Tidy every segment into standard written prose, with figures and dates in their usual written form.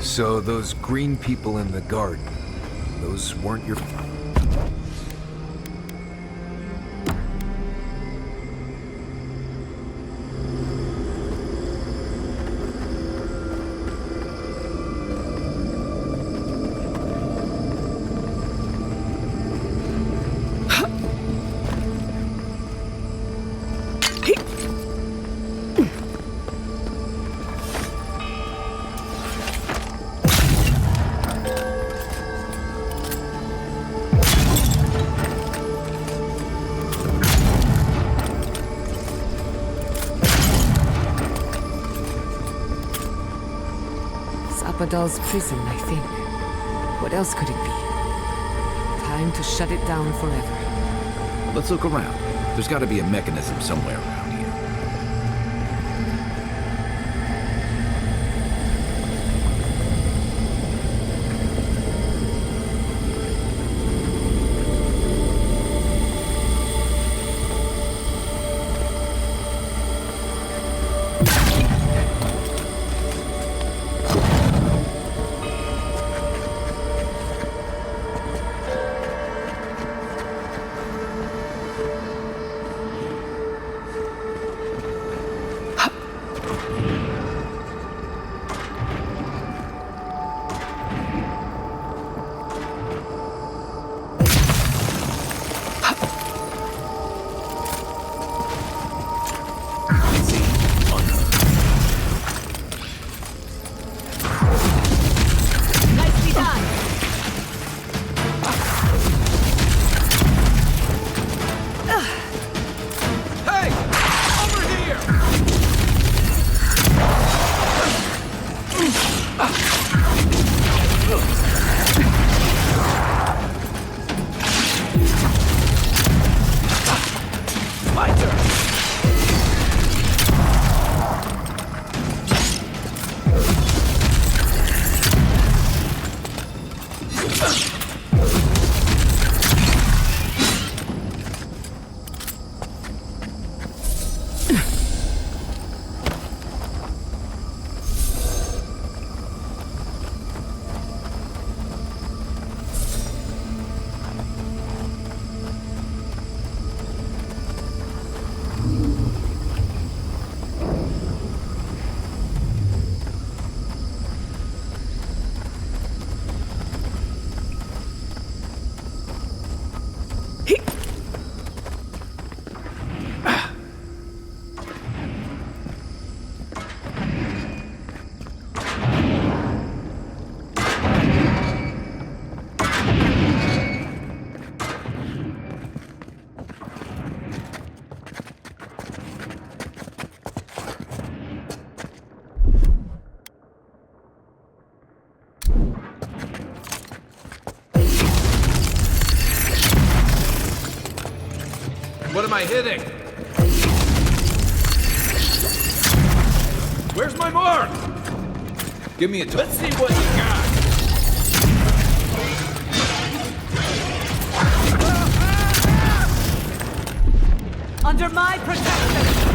So those green people in the garden, those weren't your... Abadal's prison, I think. What else could it be? Time to shut it down forever. Let's look around. There's got to be a mechanism somewhere around here. What am I hitting? Where's my mark? Give me a Let's see what you got. Under my protection!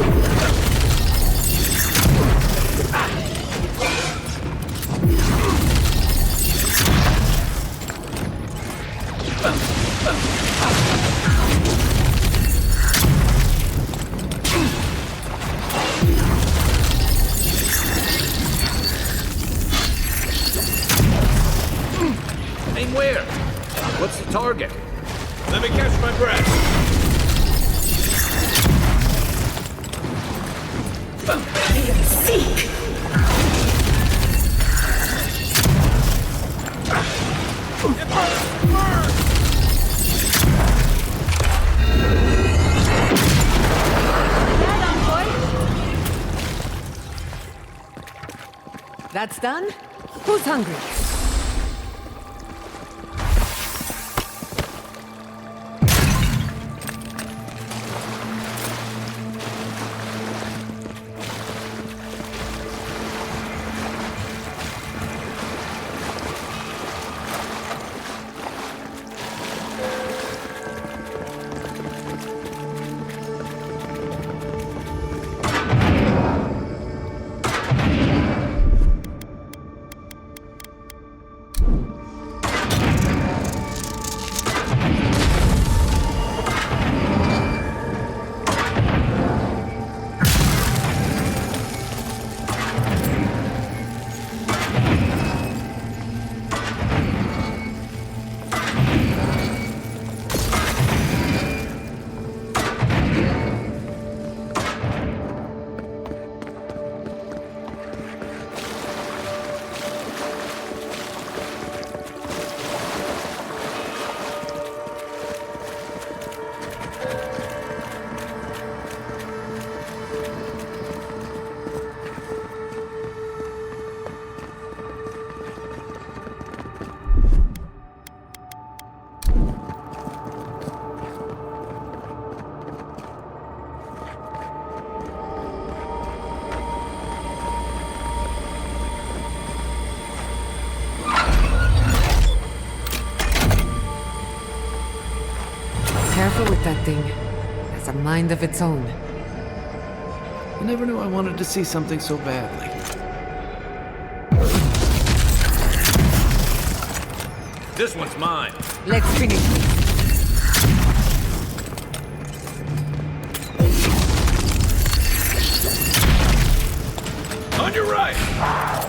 Aim where? What's the target? Let me catch my breath. Seek! It burns! That's done? Who's hungry? careful with that thing. It has a mind of its own. I never knew I wanted to see something so badly. This one's mine. Let's finish this. On your right!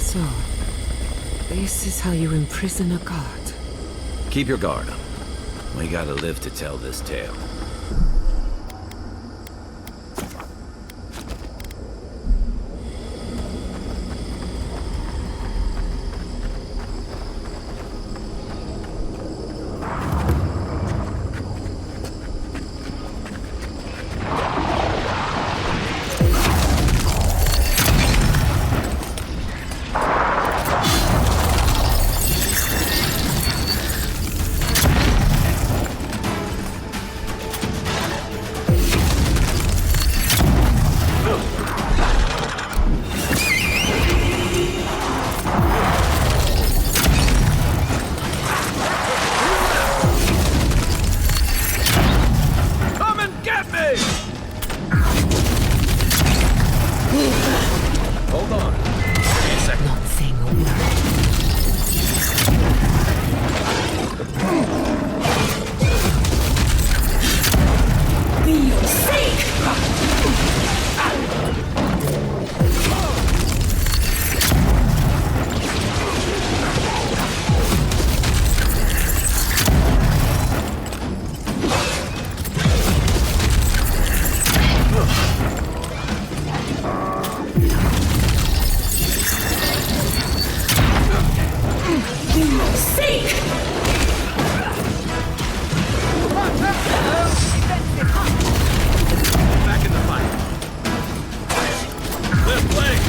So, this is how you imprison a guard. Keep your guard up. We gotta live to tell this tale. Hold on. Give me a second. Not saying a word. Be your sake! Back in the fight. Left leg.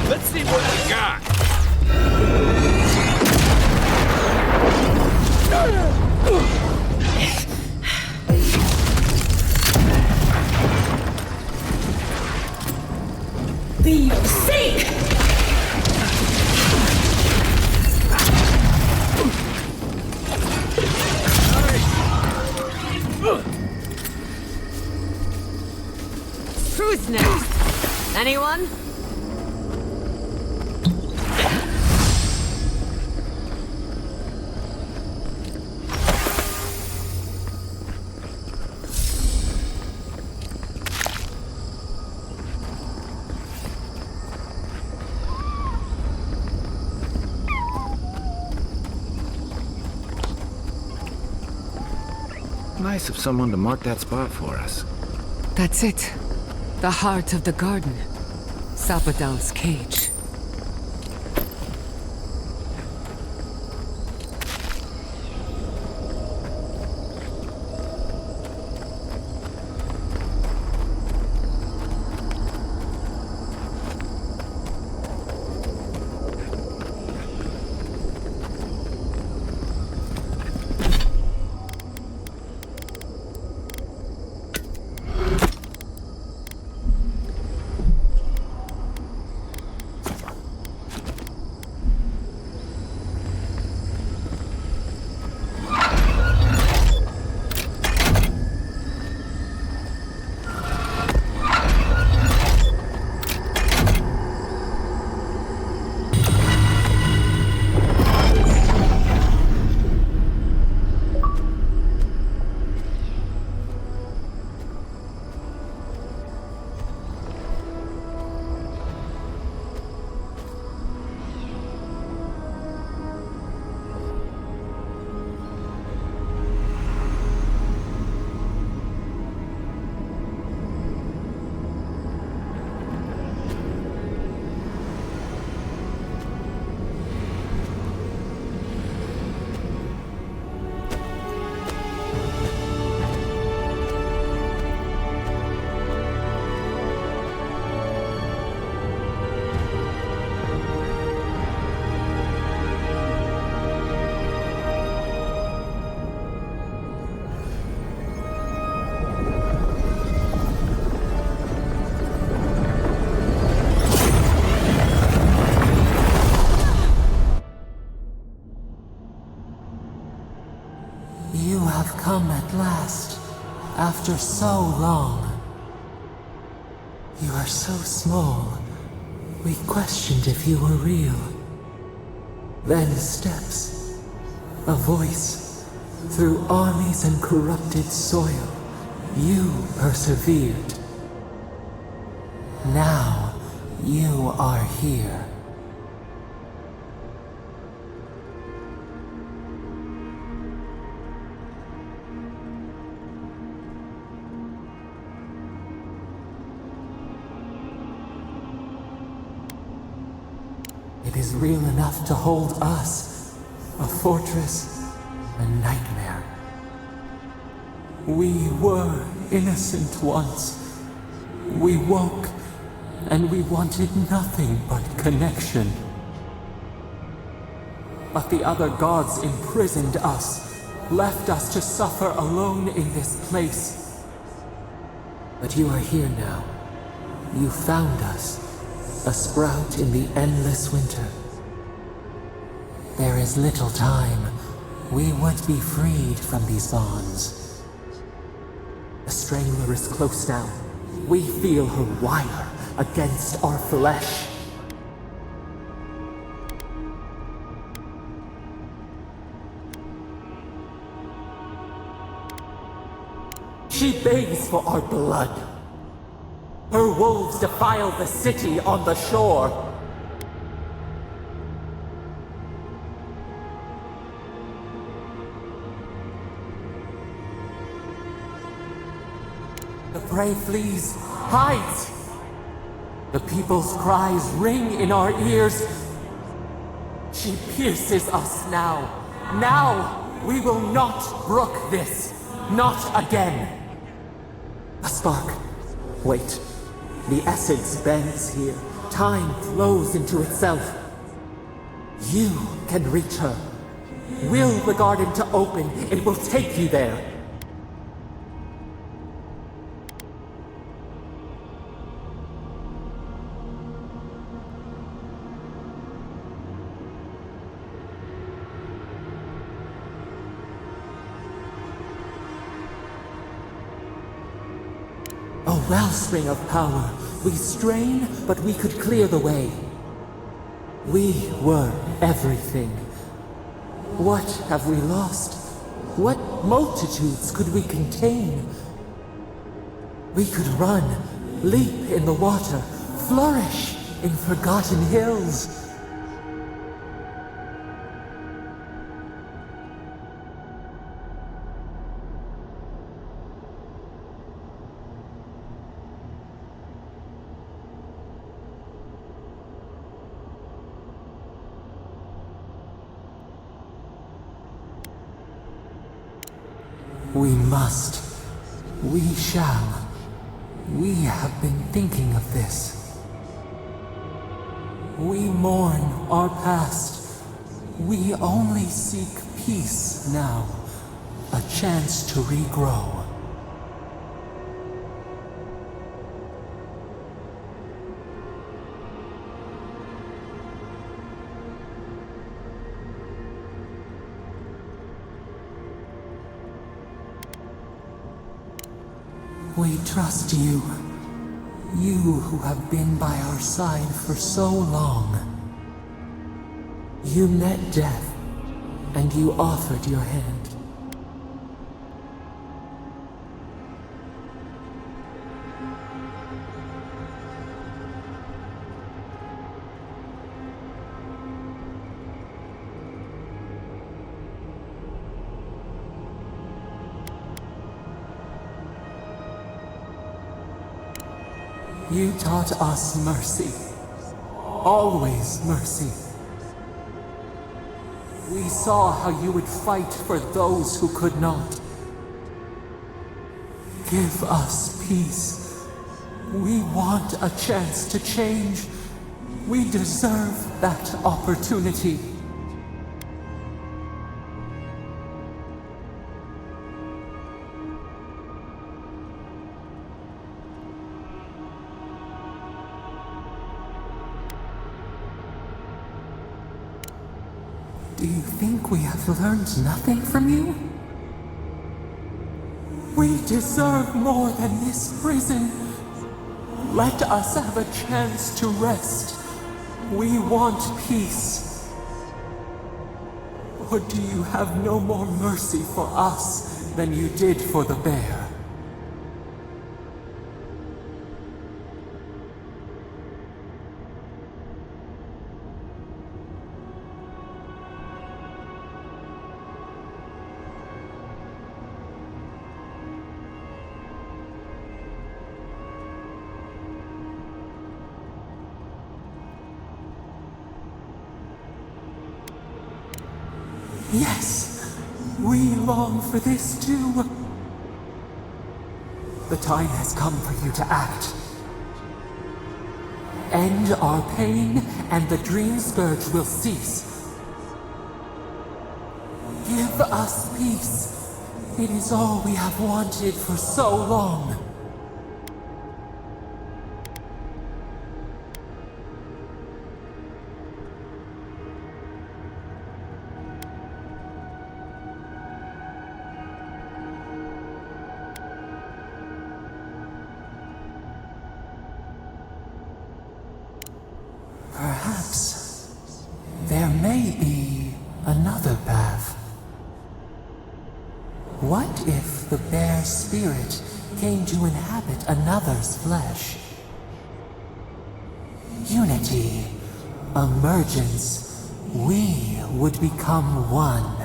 Let's see what we got. Be your sake! Who's next? Anyone? Nice of someone to mark that spot for us. That's it. The heart of the garden. Sapodal's cage. after so long. You are so small. We questioned if you were real. Then steps. A voice. Through armies and corrupted soil, you persevered. Now, you are here. It is real enough to hold us, a fortress, a nightmare. We were innocent once. We woke, and we wanted nothing but connection. But the other gods imprisoned us, left us to suffer alone in this place. But you are here now. You found us. A sprout in the endless winter. There is little time. We would be freed from these bonds. The strangler is close now. We feel her wire against our flesh. She begs for our blood. Her wolves defile the city on the shore. The prey flees, hides. The people's cries ring in our ears. She pierces us now. Now, we will not brook this. Not again. A spark. Wait. The essence bends here. Time flows into itself. You can reach her. Will the garden to open, it will take you there. A wellspring of power. We strain, but we could clear the way. We were everything. What have we lost? What multitudes could we contain? We could run, leap in the water, flourish in forgotten hills. We must. We shall. We have been thinking of this. We mourn our past. We only seek peace now. A chance to regrow. We trust you. You who have been by our side for so long. You met death, and you offered your hand. You taught us mercy. Always mercy. We saw how you would fight for those who could not. Give us peace. We want a chance to change. We deserve that opportunity. Do you think we have learned nothing from you? We deserve more than this prison. Let us have a chance to rest. We want peace. Or do you have no more mercy for us than you did for the bear? Yes, we long for this too. The time has come for you to act. End our pain, and the dream scourge will cease. Give us peace. It is all we have wanted for so long. Perhaps there may be another path. What if the bear's spirit came to inhabit another's flesh? Unity, emergence, we would become one.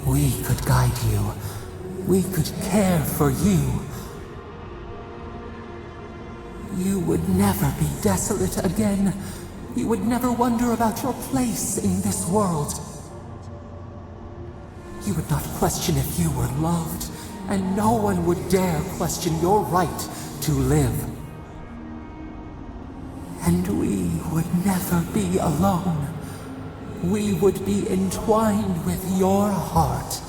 We could guide you. We could care for you. You would never be desolate again. You would never wonder about your place in this world. You would not question if you were loved, and no one would dare question your right to live. And we would never be alone. We would be entwined with your heart.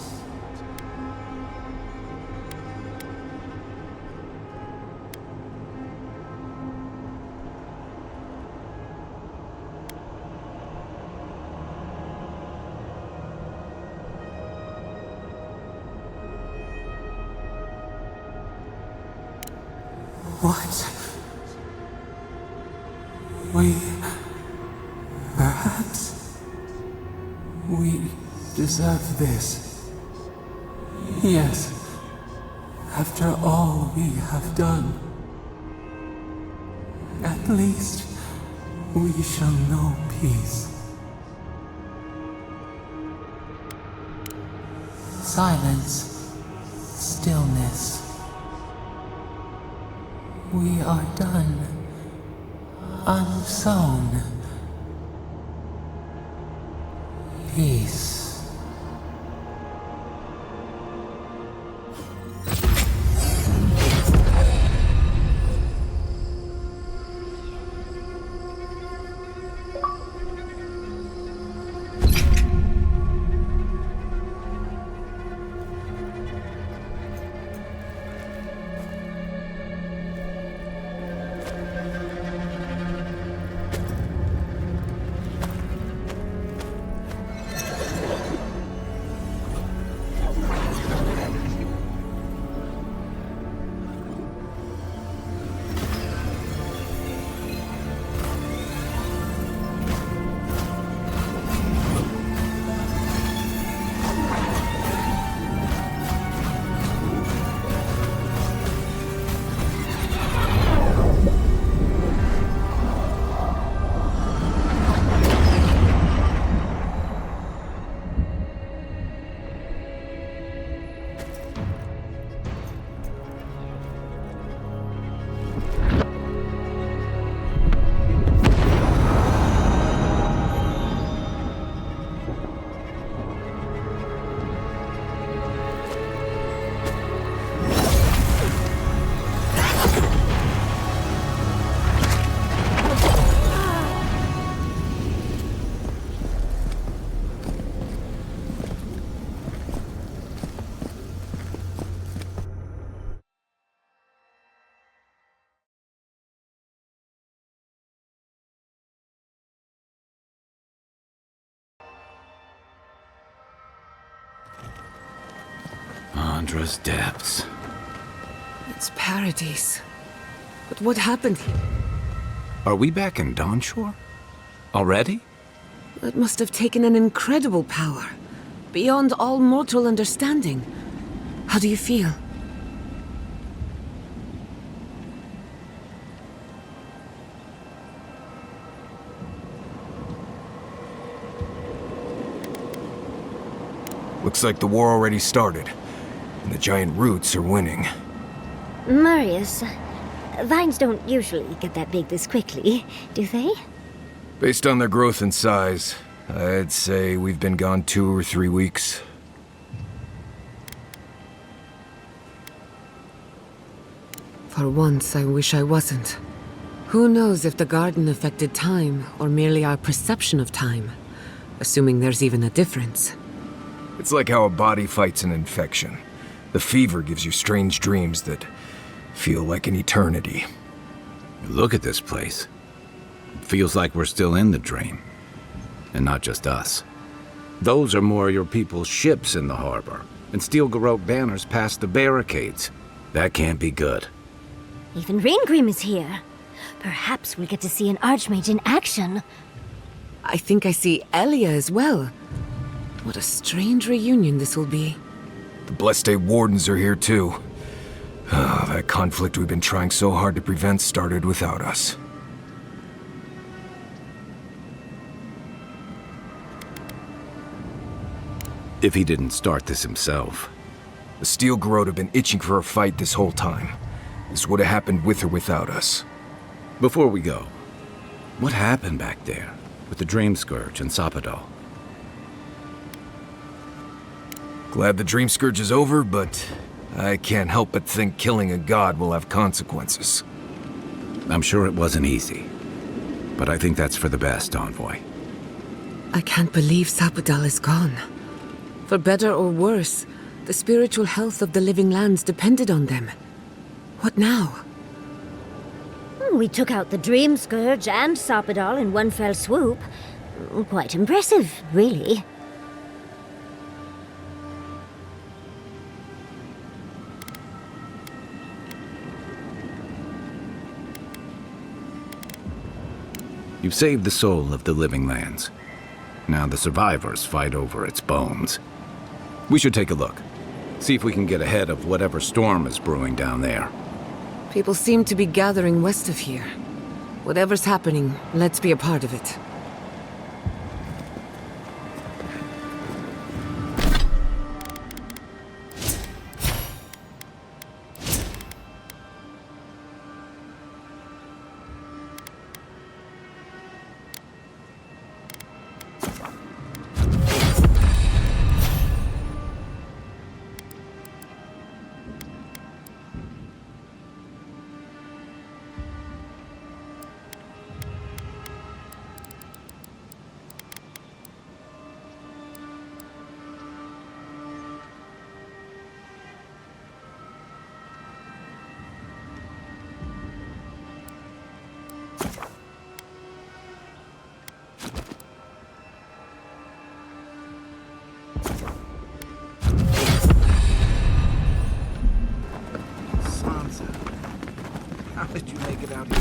What? Perhaps we deserve this. Yes, after all we have done. At least we shall know peace. Silence, stillness. We are done. Unsown. Peace. Chandra's depths. It's paradise. But what happened here? Are we back in Dawnshore? Already? It must have taken an incredible power. Beyond all mortal understanding. How do you feel? Looks like the war already started, and the giant roots are winning. Marius, vines don't usually get that big this quickly, do they? Based on their growth and size, I'd say we've been gone 2 or 3 weeks. For once, I wish I wasn't. Who knows if the garden affected time, or merely our perception of time? Assuming there's even a difference. It's like how a body fights an infection. The fever gives you strange dreams that feel like an eternity. Look at this place. It feels like we're still in the dream. And not just us. Those are more your people's ships in the harbor, and steel Garrote banners past the barricades. That can't be good. Even Raingrim is here. Perhaps we'll get to see an Archmage in action. I think I see Elia as well. What a strange reunion this will be. The Blessed Wardens are here too. That conflict we've been trying so hard to prevent started without us. If he didn't start this himself. The Steel Garrote have been itching for a fight this whole time. This would have happened with or without us. Before we go, what happened back there with the Dream Scourge and Sapadal? Glad the Dream Scourge is over, but I can't help but think killing a god will have consequences. I'm sure it wasn't easy, but I think that's for the best, Envoy. I can't believe Sapadal is gone. For better or worse, the spiritual health of the living lands depended on them. What now? We took out the Dream Scourge and Sapadal in one fell swoop. Quite impressive, really. You've saved the soul of the living lands. Now the survivors fight over its bones. We should take a look. See if we can get ahead of whatever storm is brewing down there. People seem to be gathering west of here. Whatever's happening, let's be a part of it. Sansa, how did you make it out here?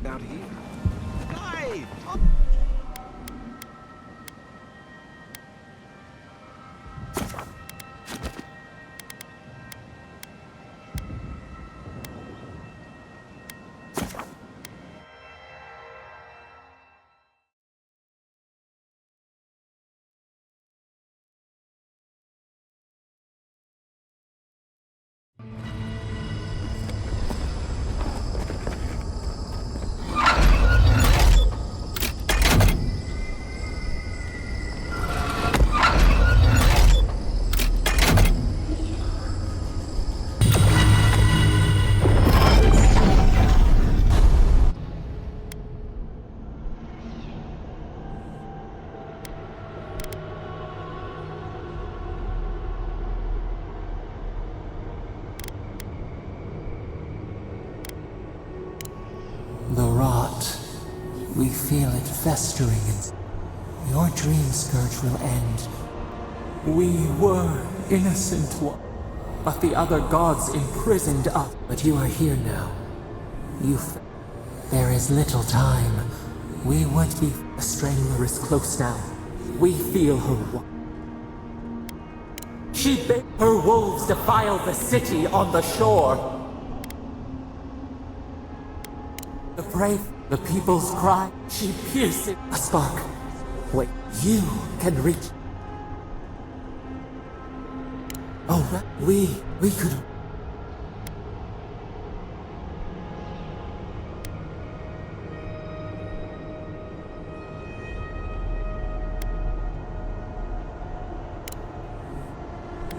Out here? Guy! The rot We feel it festering and your dream scourge will end. We were innocent ones, but the other gods imprisoned us. But you are here now. There is little time. We would be. The Strangler is close now. We feel her. Her wolves defile the city on the shore. The brave, the people's cry. She pierces a spark. Wait, you can reach. Oh, we could.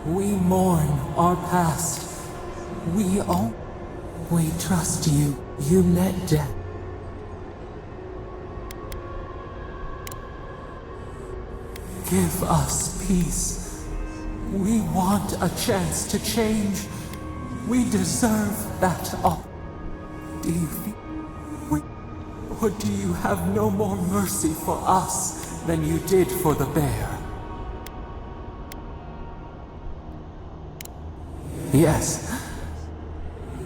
We mourn our past. We trust you. You met death. Give us peace. We want a chance to change. We deserve that up. Do you feel? Or do you have no more mercy for us than you did for the bear? Yes.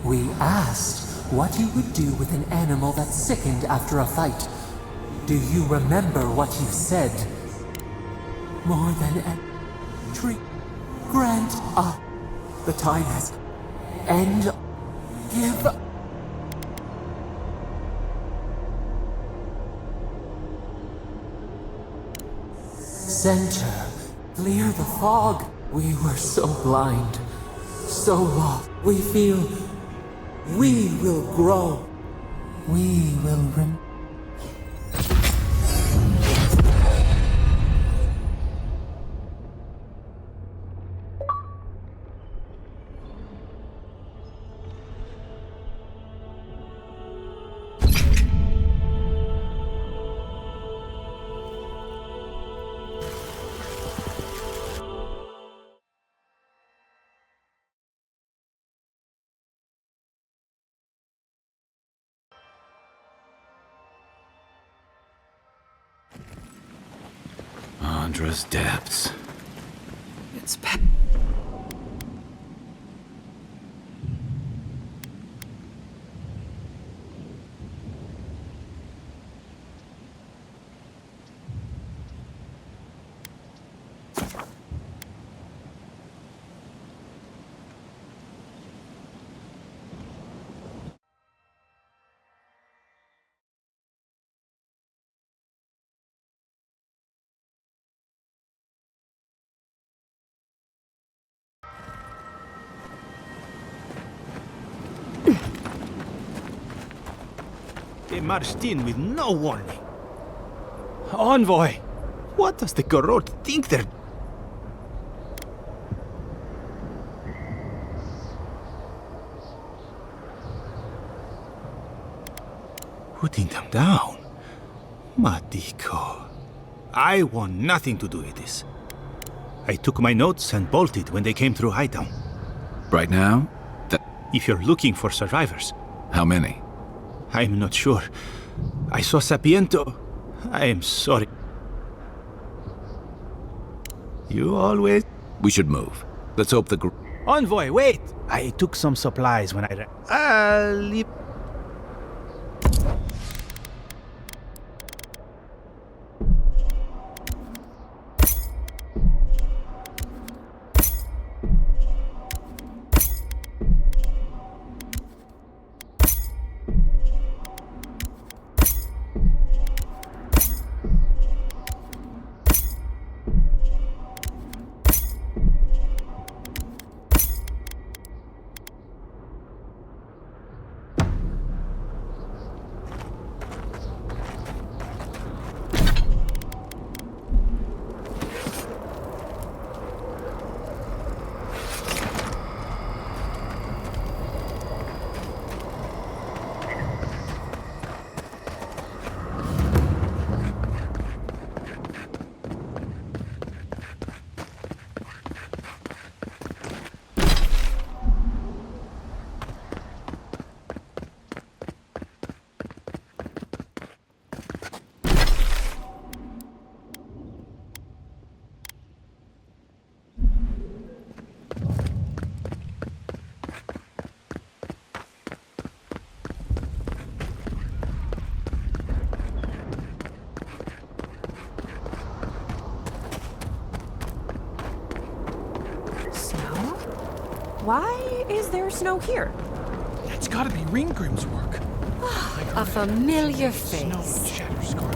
We asked what he would do with an animal that sickened after a fight. Do you remember what you said? More than a tree. Grant up. The time has end. Give. Center. Clear the fog. We were so blind. So lost. We feel. We will grow. We will Andra's depths. It's They marched in with no warning. Envoy! What does the Gorot think they're... Putting them down? Matiko. I want nothing to do with this. I took my notes and bolted when they came through Hightown. Right now? If you're looking for survivors. How many? I'm not sure. I saw Sapiento. I am sorry. You always... We should move. Let's hope the Envoy, wait! I took some supplies when I'll leave... Why is there snow here? That's gotta be Ringgrim's work. A familiar face. Shatterscar.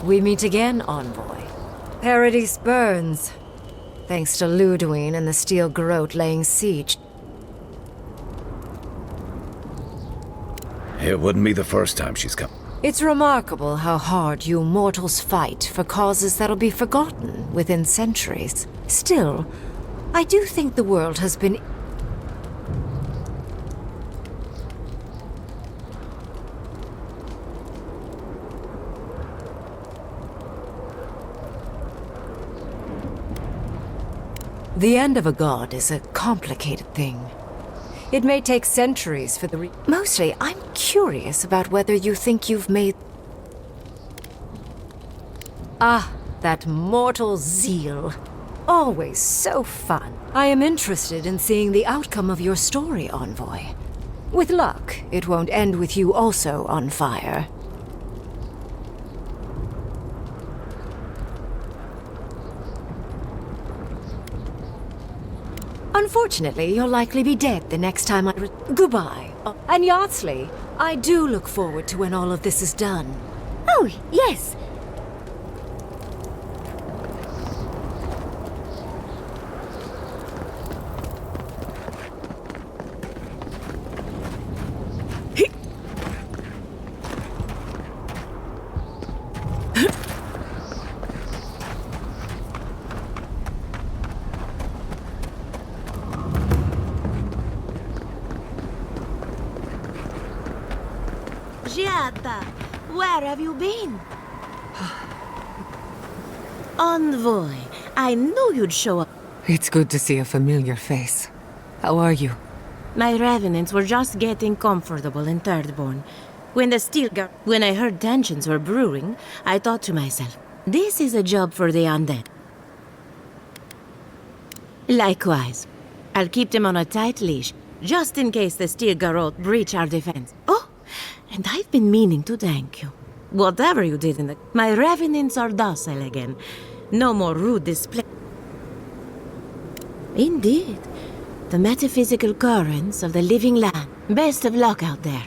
We meet again, Envoy. Paradise burns. Thanks to Ludwine and the Steel Garrote laying siege. It wouldn't be the first time she's come. It's remarkable how hard you mortals fight for causes that'll be forgotten within centuries. Still, I do think the world has been... The end of a god is a complicated thing. It may take centuries for the Mostly, I'm curious about whether you think you've made... Ah, that mortal zeal. Always so fun. I am interested in seeing the outcome of your story, Envoy. With luck, it won't end with you also on fire. Unfortunately, you'll likely be dead the next time I Goodbye. And Yardsley, I do look forward to when all of this is done. Oh, yes. Giada, where have you been? Envoy, I knew you'd show up. It's good to see a familiar face. How are you? My revenants were just getting comfortable in Thirdborn. When I heard tensions were brewing, I thought to myself, this is a job for the undead. Likewise, I'll keep them on a tight leash, just in case the Steel Garrote breach our defense. Oh, and I've been meaning to thank you. Whatever you did in the... My revenants are docile again. No more rude display. Indeed. The metaphysical currents of the living land. Best of luck out there.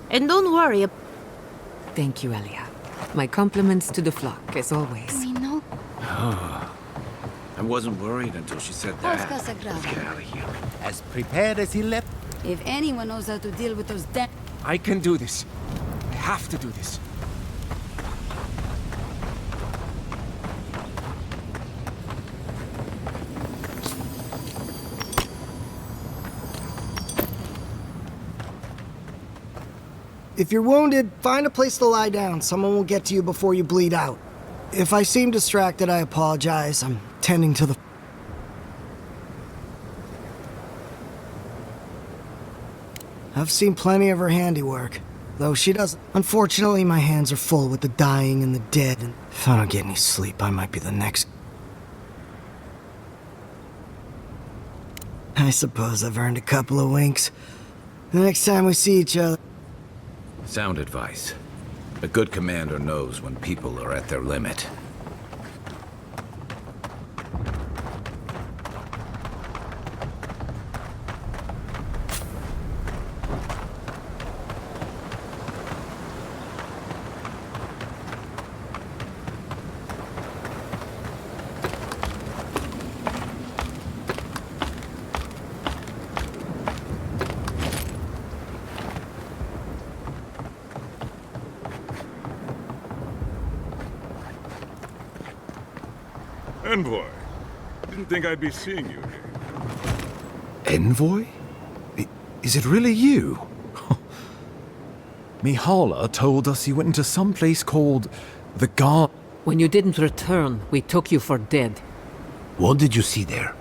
And don't worry. Thank you, Elia. My compliments to the flock, as always. We know. I wasn't worried until she said that. Let's get out of here. As prepared as he left. If anyone knows how to deal with those I can do this. I have to do this. If you're wounded, find a place to lie down. Someone will get to you before you bleed out. If I seem distracted, I apologize. I'm tending to the... I've seen plenty of her handiwork, though she doesn't. Unfortunately, my hands are full with the dying and the dead, and if I don't get any sleep, I might be the next... I suppose I've earned a couple of winks. The next time we see each other... Sound advice. A good commander knows when people are at their limit. Envoy. Didn't think I'd be seeing you here. Envoy? Is it really you? Mihala told us you went into some place called the God. When you didn't return, we took you for dead. What did you see there?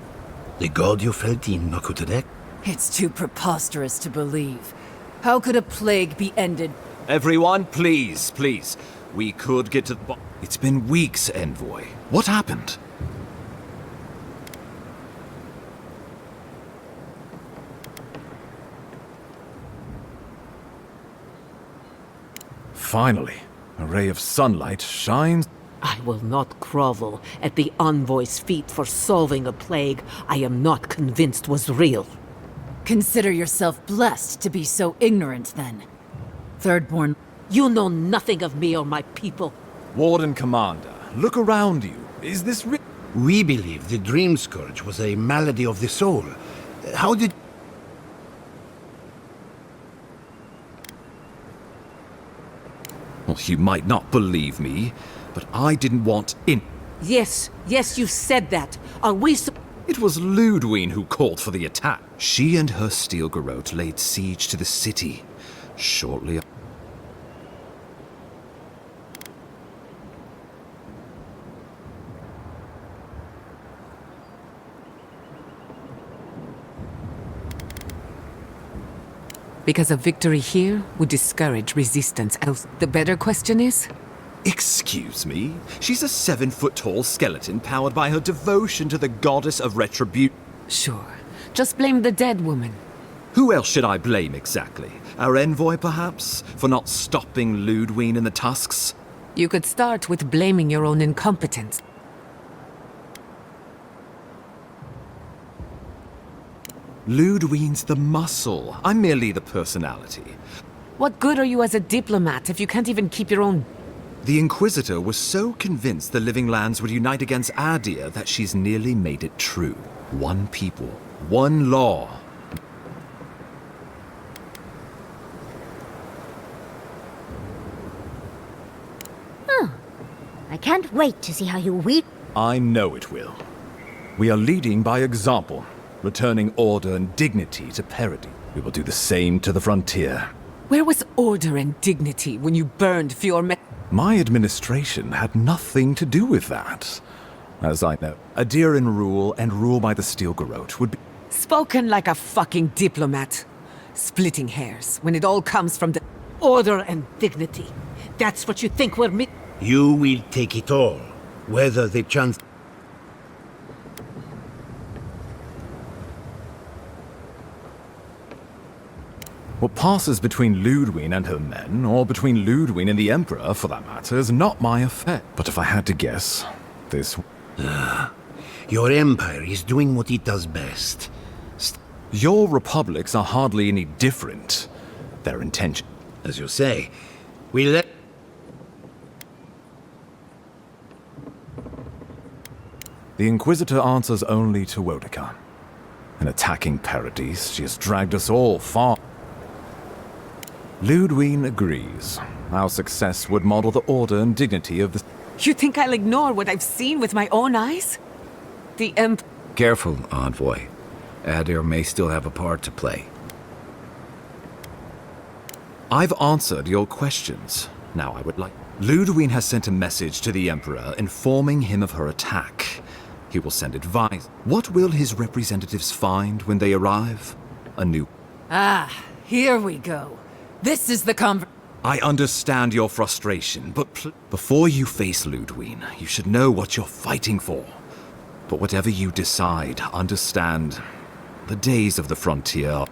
The god you felt in Makutadek? It's too preposterous to believe. How could a plague be ended? Everyone, please. We could get to the... It's been weeks, Envoy. What happened? Finally, a ray of sunlight shines. I will not grovel at the envoy's feet for solving a plague I am not convinced was real. Consider yourself blessed to be so ignorant, then. Thirdborn. You know nothing of me or my people. Warden Commander, look around you. Is this real? We believe the Dream Scourge was a malady of the soul. How did... Well, you might not believe me, but I didn't want in. Yes, you said that. Are we It was Ludwine who called for the attack. She and her steel garrote laid siege to the city. Shortly. Because a victory here would discourage resistance else. The better question is? Excuse me? She's a 7-foot-tall skeleton powered by her devotion to the goddess of retribution. Sure. Just blame the dead woman. Who else should I blame exactly? Our envoy, perhaps? For not stopping Ludwine and the Tusks? You could start with blaming your own incompetence. Ludwine's the muscle. I'm merely the personality. What good are you as a diplomat if you can't even keep your own... The Inquisitor was so convinced the Living Lands would unite against Adir that she's nearly made it true. One people, one law. I can't wait to see how you weep. I know it will. We are leading by example, returning order and dignity to Paradis. We will do the same to the frontier. Where was order and dignity when you burned Fiorme... My administration had nothing to do with that. As I know, Adir in rule and rule by the Steel Garrote would be... Spoken like a fucking diplomat. Splitting hairs when it all comes from the... Order and dignity. That's what you think we're You will take it all, whether the chance... What passes between Ludwine and her men, or between Ludwine and the Emperor, for that matter, is not my affair. But if I had to guess, this... Your empire is doing what it does best. Your republics are hardly any different. Their intention... As you say, we let... The Inquisitor answers only to Wodekan. In attacking Paradis, she has dragged us all far... Ludwine agrees. Our success would model the order and dignity of the... You think I'll ignore what I've seen with my own eyes? The Careful, Envoy. Adir may still have a part to play. I've answered your questions. Now I would like... Ludwine has sent a message to the Emperor informing him of her attack. He will send advice. What will his representatives find when they arrive? A new... Ah, here we go. This is the I understand your frustration, but before you face Ludwine, you should know what you're fighting for. But whatever you decide, understand, the days of the frontier...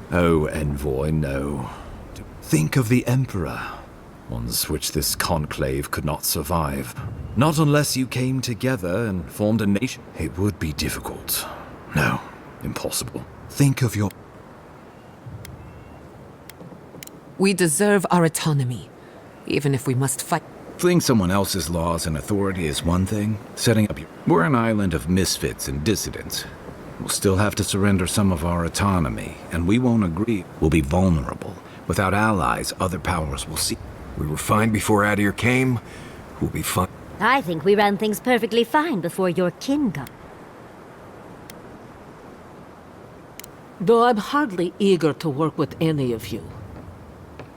Oh, Envoy, no. Think of the Emperor. Ones which this conclave could not survive. Not unless you came together and formed a nation. It would be difficult. No, impossible. Think of your... We deserve our autonomy, even if we must fight. Fleeing someone else's laws and authority is one thing. Setting up your... We're an island of misfits and dissidents. We'll still have to surrender some of our autonomy, and we won't agree. We'll be vulnerable. Without allies, other powers will see. We were fine before Adir came. We'll be fine. I think we ran things perfectly fine before your kin got... Though I'm hardly eager to work with any of you.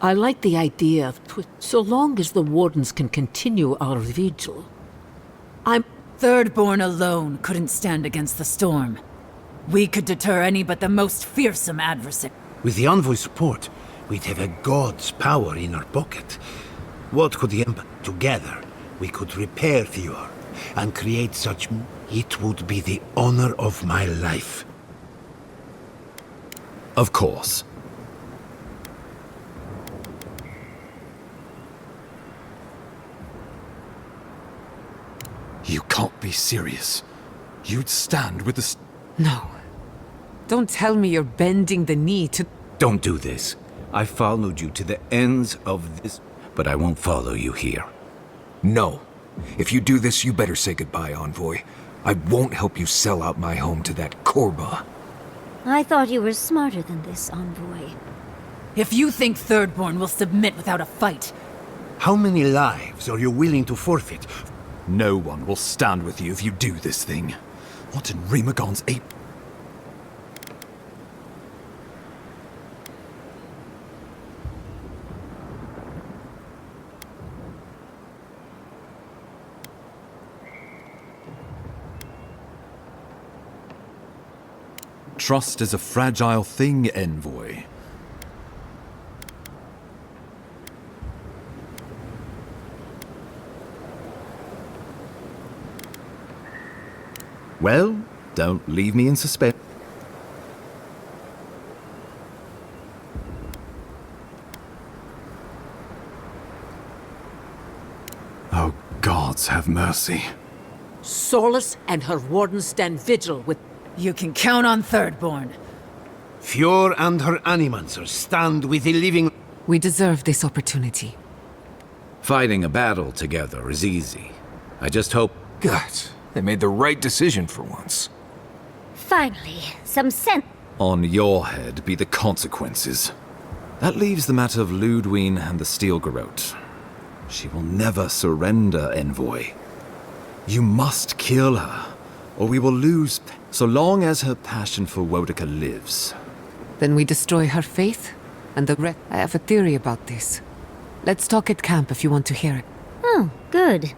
I like the idea of so long as the Wardens can continue our vigil. Thirdborn alone couldn't stand against the storm. We could deter any but the most fearsome adversary. With the Envoy's support, we'd have a god's power in our pocket. What could the Empire... Together, we could repair Fior, and create such... It would be the honor of my life. Of course. You can't be serious. You'd stand with the... No. Don't tell me you're bending the knee to... Don't do this. I followed you to the ends of this, but I won't follow you here. No. If you do this, you better say goodbye, Envoy. I won't help you sell out my home to that Korba. I thought you were smarter than this, Envoy. If you think Thirdborn will submit without a fight... How many lives are you willing to forfeit? No one will stand with you if you do this thing. What in Remagon's ape... Trust is a fragile thing, Envoy. Well, don't leave me in suspense. Oh, gods have mercy. Solus and her wardens stand vigil with... You can count on Thirdborn. Fjord and her animancers stand with the living... We deserve this opportunity. Fighting a battle together is easy. I just hope... God, they made the right decision for once. Finally, some sense. On your head be the consequences. That leaves the matter of Ludwine and the Steel Garrote. She will never surrender, Envoy. You must kill her, or we will lose... So long as her passion for Wodica lives. Then we destroy her faith, and the rest... I have a theory about this. Let's talk at camp if you want to hear it. Oh, good.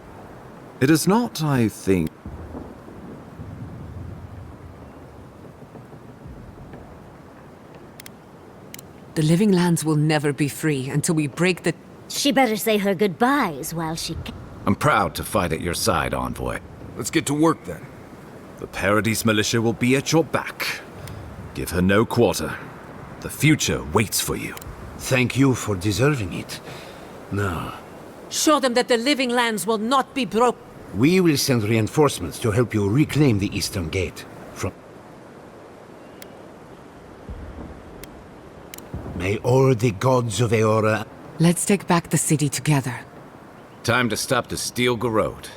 It is not, I think... The Living Lands will never be free until we break the... She better say her goodbyes while she can. I'm proud to fight at your side, Envoy. Let's get to work then. The Paradise Militia will be at your back. Give her no quarter. The future waits for you. Thank you for deserving it. Now, Show them that the Living Lands will not be broke. we will send reinforcements to help you reclaim the Eastern Gate. From... May all the gods of Eora... Let's take back the city together. Time to stop the Steel Garrote.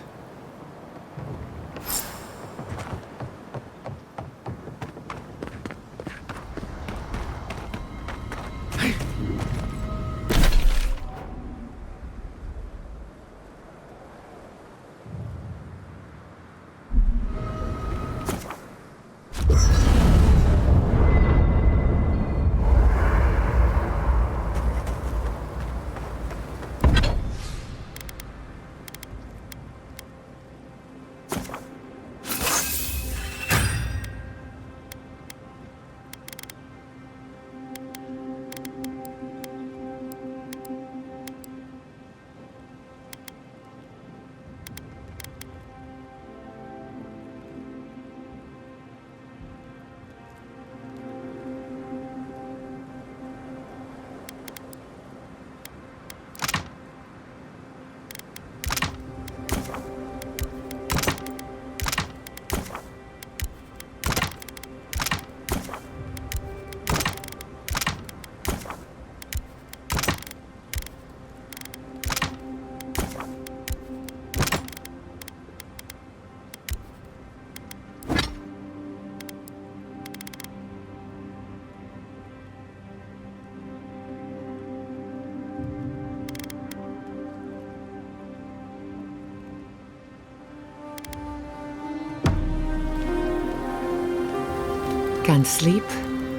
Can't sleep?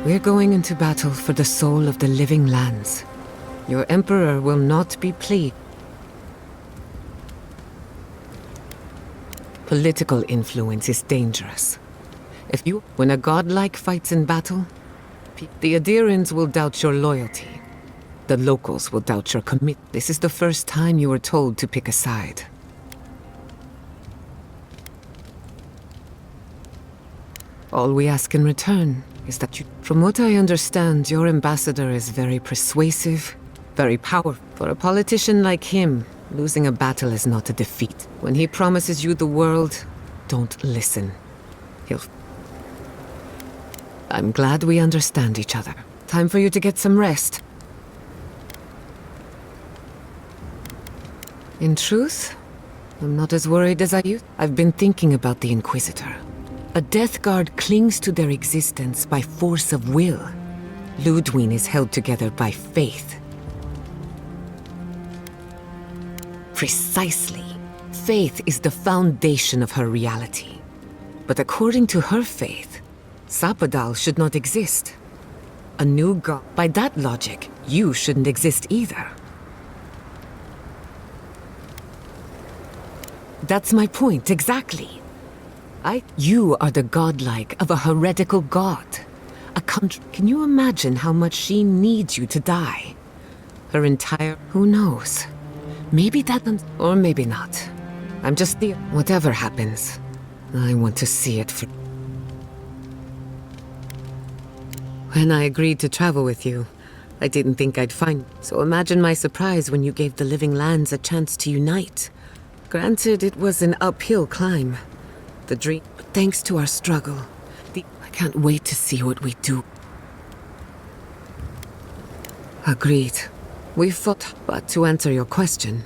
We're going into battle for the soul of the Living Lands. Your Emperor will not be pleased. Political influence is dangerous. When a godlike fights in battle, the Adirans will doubt your loyalty. The locals will doubt your commit. This is the first time you were told to pick a side. All we ask in return is that you... From what I understand, your ambassador is very persuasive, very powerful. For a politician like him, losing a battle is not a defeat. When he promises you the world, don't listen. He'll... I'm glad we understand each other. Time for you to get some rest. In truth, I'm not as worried as I used. I've been thinking about the Inquisitor. A Death Guard clings to their existence by force of will. Ludwig is held together by faith. Precisely. Faith is the foundation of her reality. But according to her faith, Sapadal should not exist. A new god. By that logic, you shouldn't exist either. That's my point, exactly. You are the godlike of a heretical god. A country. Can you imagine how much she needs you to die? Her entire... Who knows? Maybe that... Or maybe not. I'm just the... Whatever happens, I want to see it for... When I agreed to travel with you, I didn't think I'd find... So imagine my surprise when you gave the Living Lands a chance to unite. Granted, it was an uphill climb. The dream... But thanks to our struggle, I can't wait to see what we do. Agreed. We fought, but to answer your question,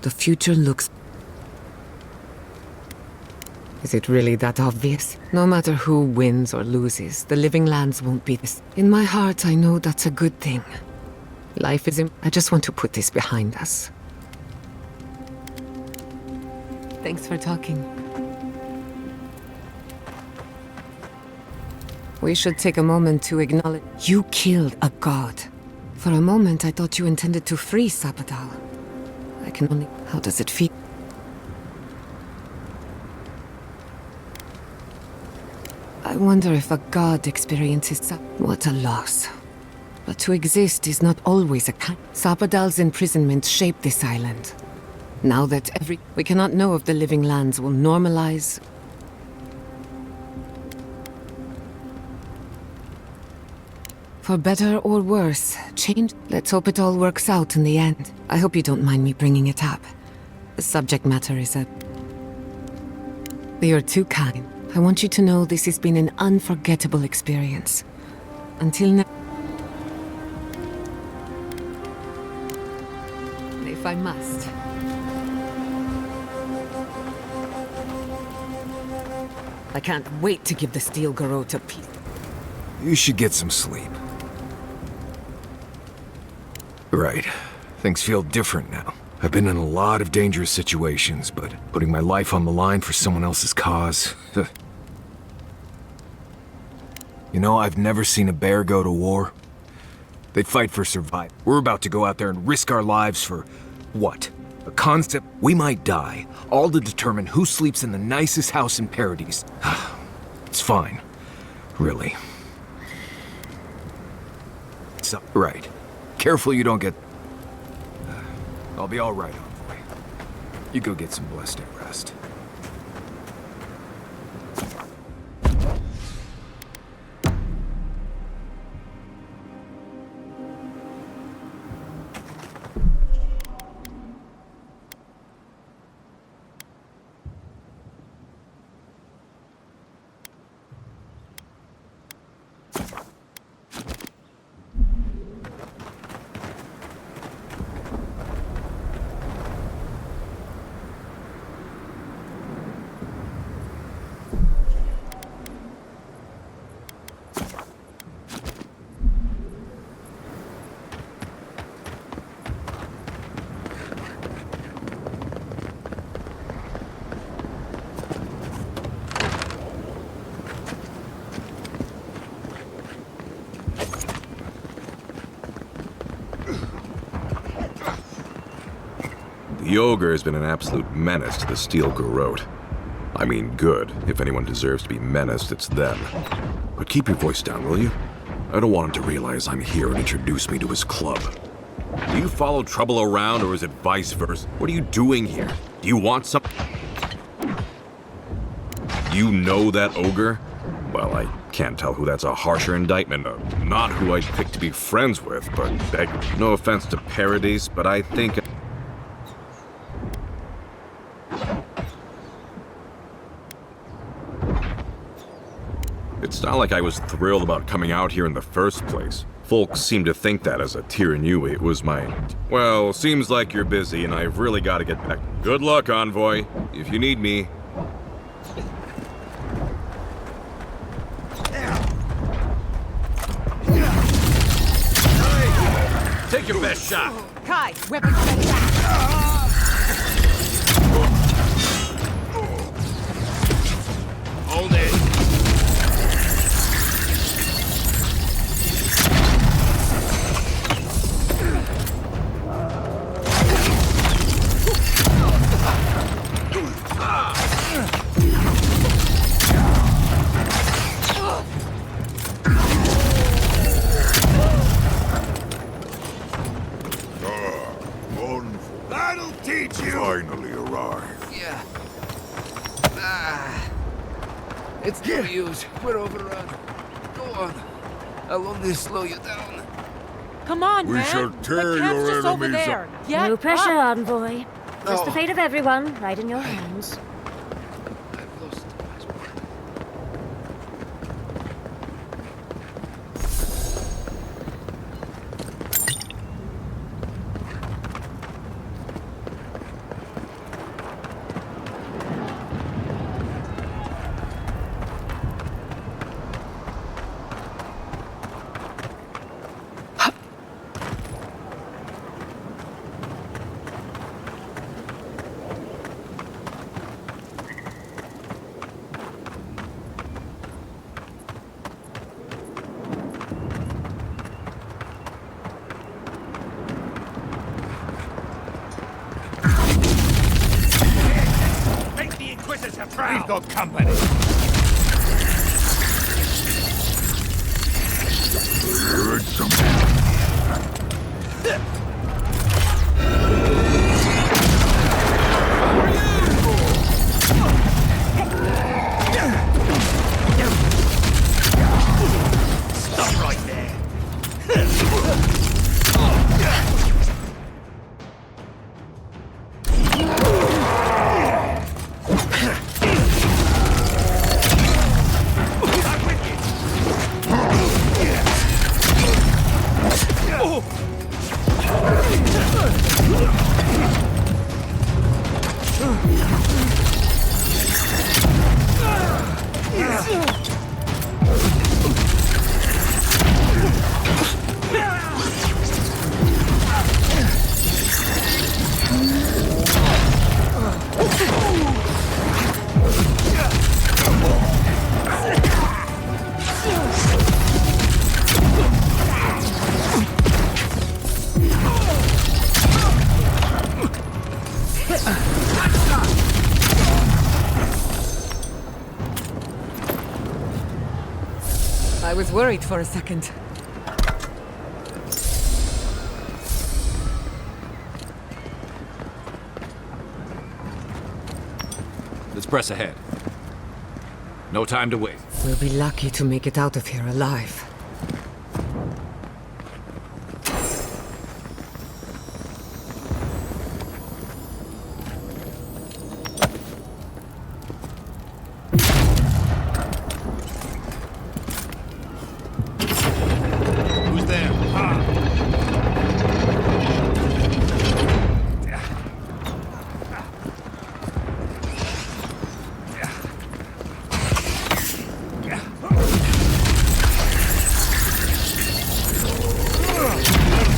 the future looks... Is it really that obvious? No matter who wins or loses, the Living Lands won't be this. In my heart, I know that's a good thing. Life is... I just want to put this behind us. Thanks for talking. We should take a moment to acknowledge... You killed a god. For a moment, I thought you intended to free Sapadal. I can only... How does it feel? I wonder if a god experiences... What a loss. But to exist is not always a kind... Sapadal's imprisonment shaped this island. Now that we cannot know if the Living Lands will normalize... For better or worse, change... Let's hope it all works out in the end. I hope you don't mind me bringing it up. The subject matter is a... You're too kind. I want you to know this has been an unforgettable experience. Until now... If I must... I can't wait to give the Steel Garrote a piece. You should get some sleep. Right. Things feel different now. I've been in a lot of dangerous situations, but putting my life on the line for someone else's cause... You know, I've never seen a bear go to war. They fight for survival. We're about to go out there and risk our lives for... what? A concept we might die, all to determine who sleeps in the nicest house in Paradise. It's fine. Really. So, right. Careful you don't get... I'll be all right, Envoy. You go get some blessed rest. The Ogre has been an absolute menace to the Steel Garrote. I mean good. If anyone deserves to be menaced, it's them. But keep your voice down, will you? I don't want him to realize I'm here and introduce me to his club. Do you follow trouble around, or is it vice versa? What are you doing here? Do you want some... You know that Ogre? Well, I can't tell who that's a harsher indictment of. Not who I'd pick to be friends with, but beg, no offense to Paradise, but I think... It's not like I was thrilled about coming out here in the first place. Folks seem to think that as a Tirannui, it was my... Well, seems like you're busy and I've really got to get back. Good luck, Envoy. If you need me. Take your best shot. Kai, weapon set back. Hold it. That'll teach you! Finally arrived. Yeah. It's no use. We're overrun. Go on. I'll only slow you down. Come on, We man. shall tear the camp's your just over enemies there. Get No pressure, up. Envoy. Just the fate of everyone, right in your hands. We've got company. Heard something. Stop right there. I was worried for a second. Let's press ahead. No time to waste. We'll be lucky to make it out of here alive. Who's there?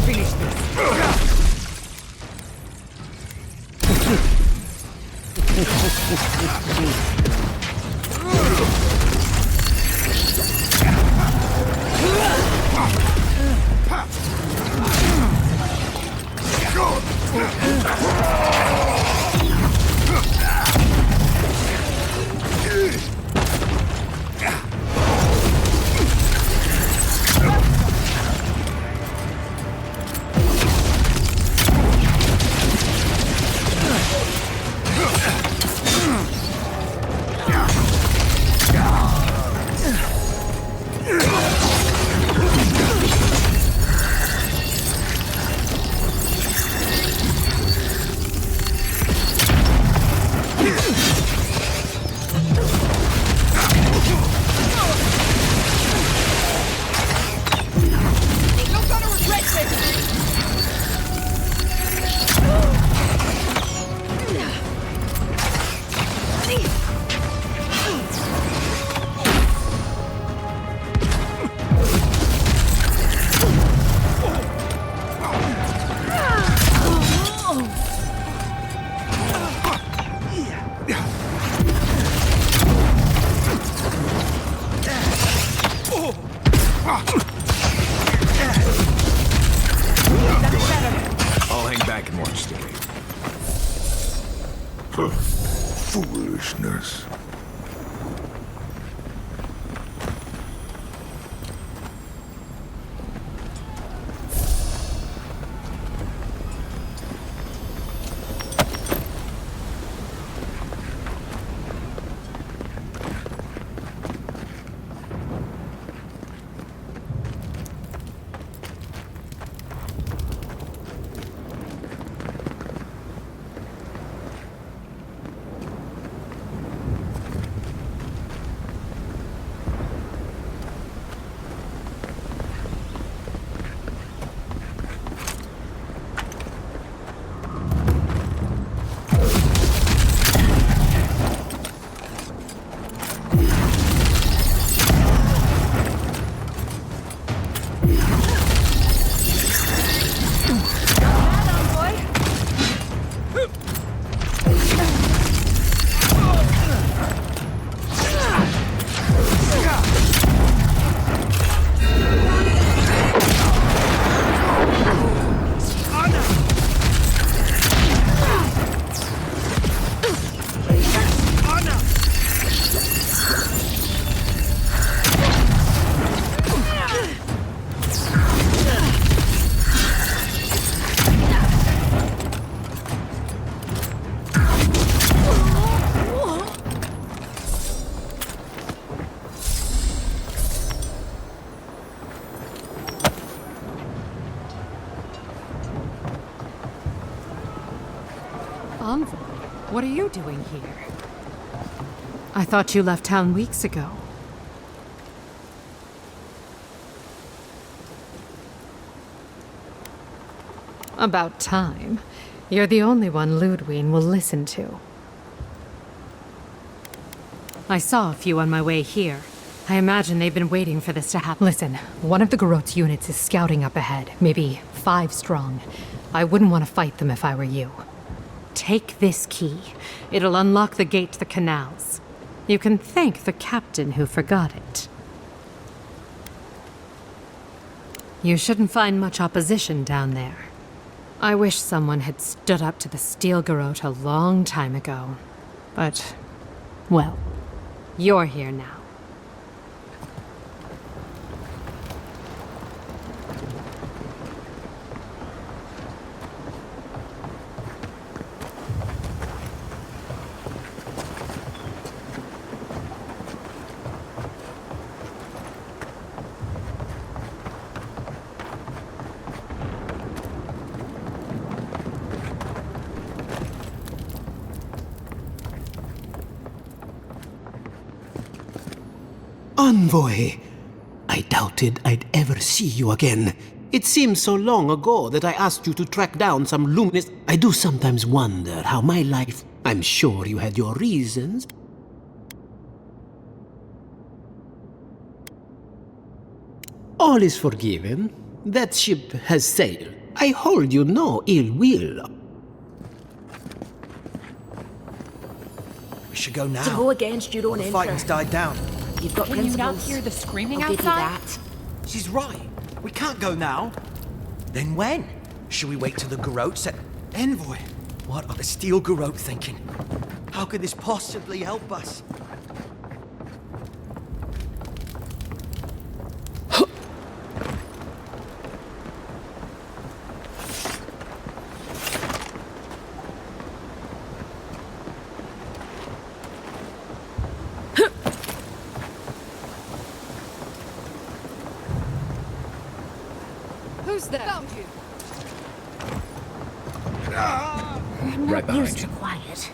Finish Foolishness. Envoy, what are you doing here? I thought you left town weeks ago. About time. You're the only one Ludwig will listen to. I saw a few on my way here. I imagine they've been waiting for this to happen. Listen, one of the Garot's units is scouting up ahead, maybe 5 strong. I wouldn't want to fight them if I were you. Take this key. It'll unlock the gate to the canals. You can thank the captain who forgot it. You shouldn't find much opposition down there. I wish someone had stood up to the Steel Garot a long time ago. But, well, you're here now. Envoy! I doubted I'd ever see you again. It seems so long ago that I asked you to track down some luminous... I do sometimes wonder how my life... I'm sure you had your reasons. All is forgiven. That ship has sailed. I hold you no ill will. We should go now. To go against your own The emperor. fighting's died down. You've got Can you principles. not hear the screaming I'll give you outside? that. She's right. We can't go now. Then when? Should we wait till the Garot set... Envoy, what are the Steel Garot thinking? How could this possibly help us? Who's there? I'm Right not behind used you. to quiet.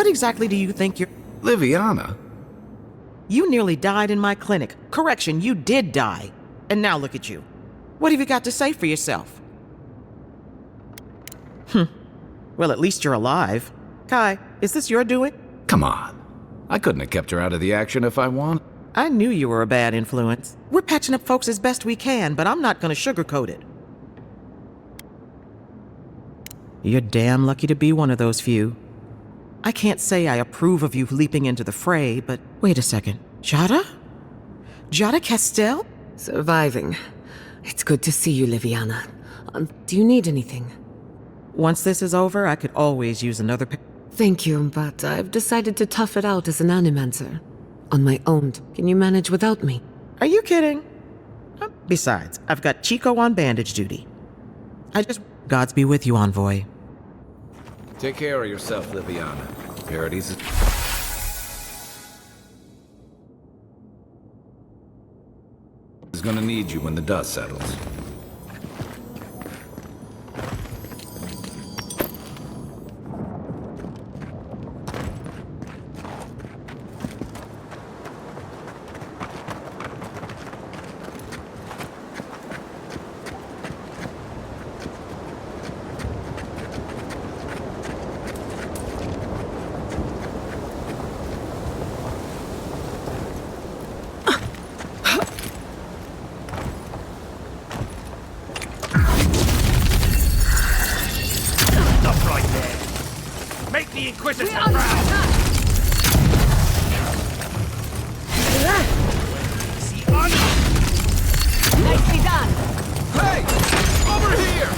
exactly do you think you're... Liviana? You nearly died in my clinic. Correction, you did die. And now look at you. What have you got to say for yourself? Well, at least you're alive. Kai, is this your doing? Come on. I couldn't have kept her out of the action if I wanted. I knew you were a bad influence. We're patching up folks as best we can, but I'm not gonna sugarcoat it. You're damn lucky to be one of those few. I can't say I approve of you leaping into the fray, but wait a second. Jada? Jada Castell? Surviving. It's good to see you, Liviana. Do you need anything? Once this is over, I could always use another Thank you, but I've decided to tough it out as an animancer. On my own. Can you manage without me? Are you kidding? Besides, I've got Chico on bandage duty. Gods be with you, Envoy. Take care of yourself, Liviana. Paradise is gonna need you when the dust settles. The Inquisitors are proud! See on. Nicely done! Hey! Over here!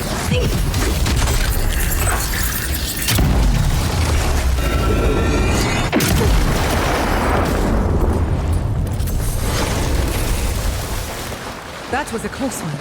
That was a close one.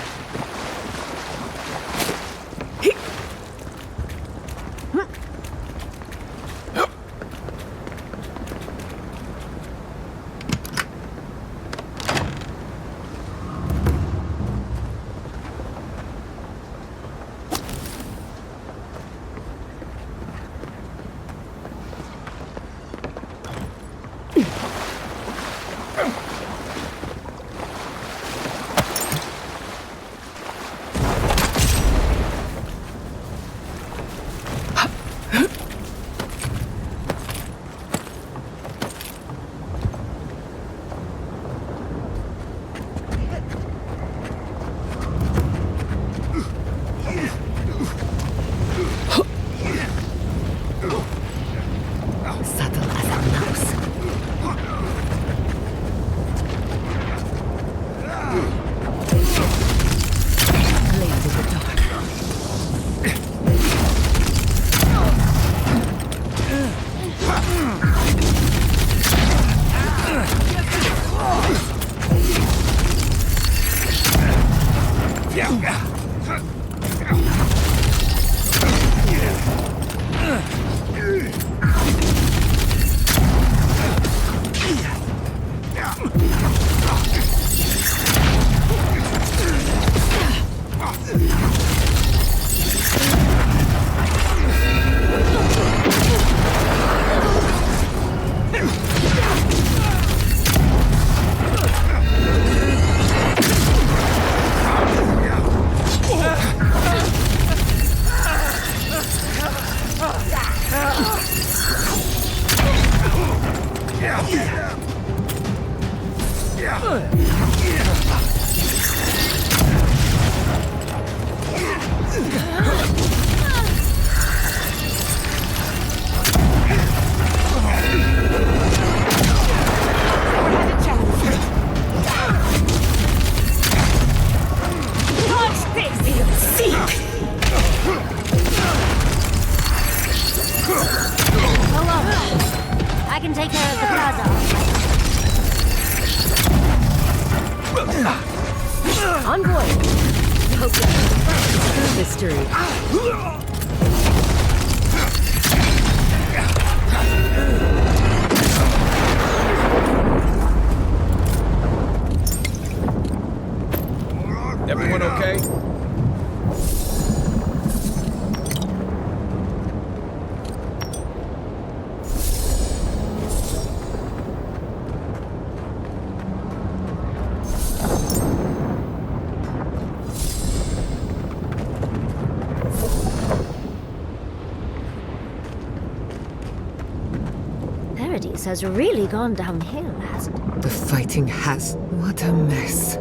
I can take care of the plaza. Envoy! Hope that's history. Everyone okay? Paradise has really gone downhill, hasn't it? The fighting has. What a mess.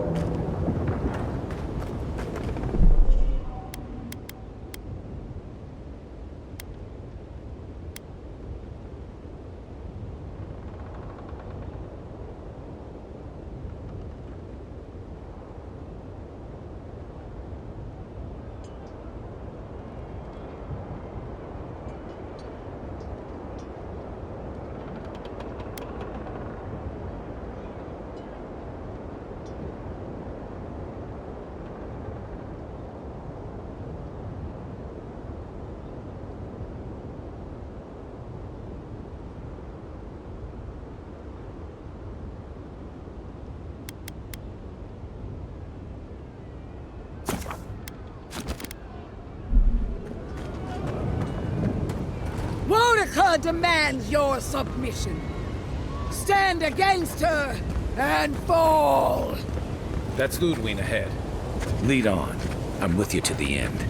Wodaka demands your submission. Stand against her and fall! That's Ludwig ahead. Lead on. I'm with you to the end.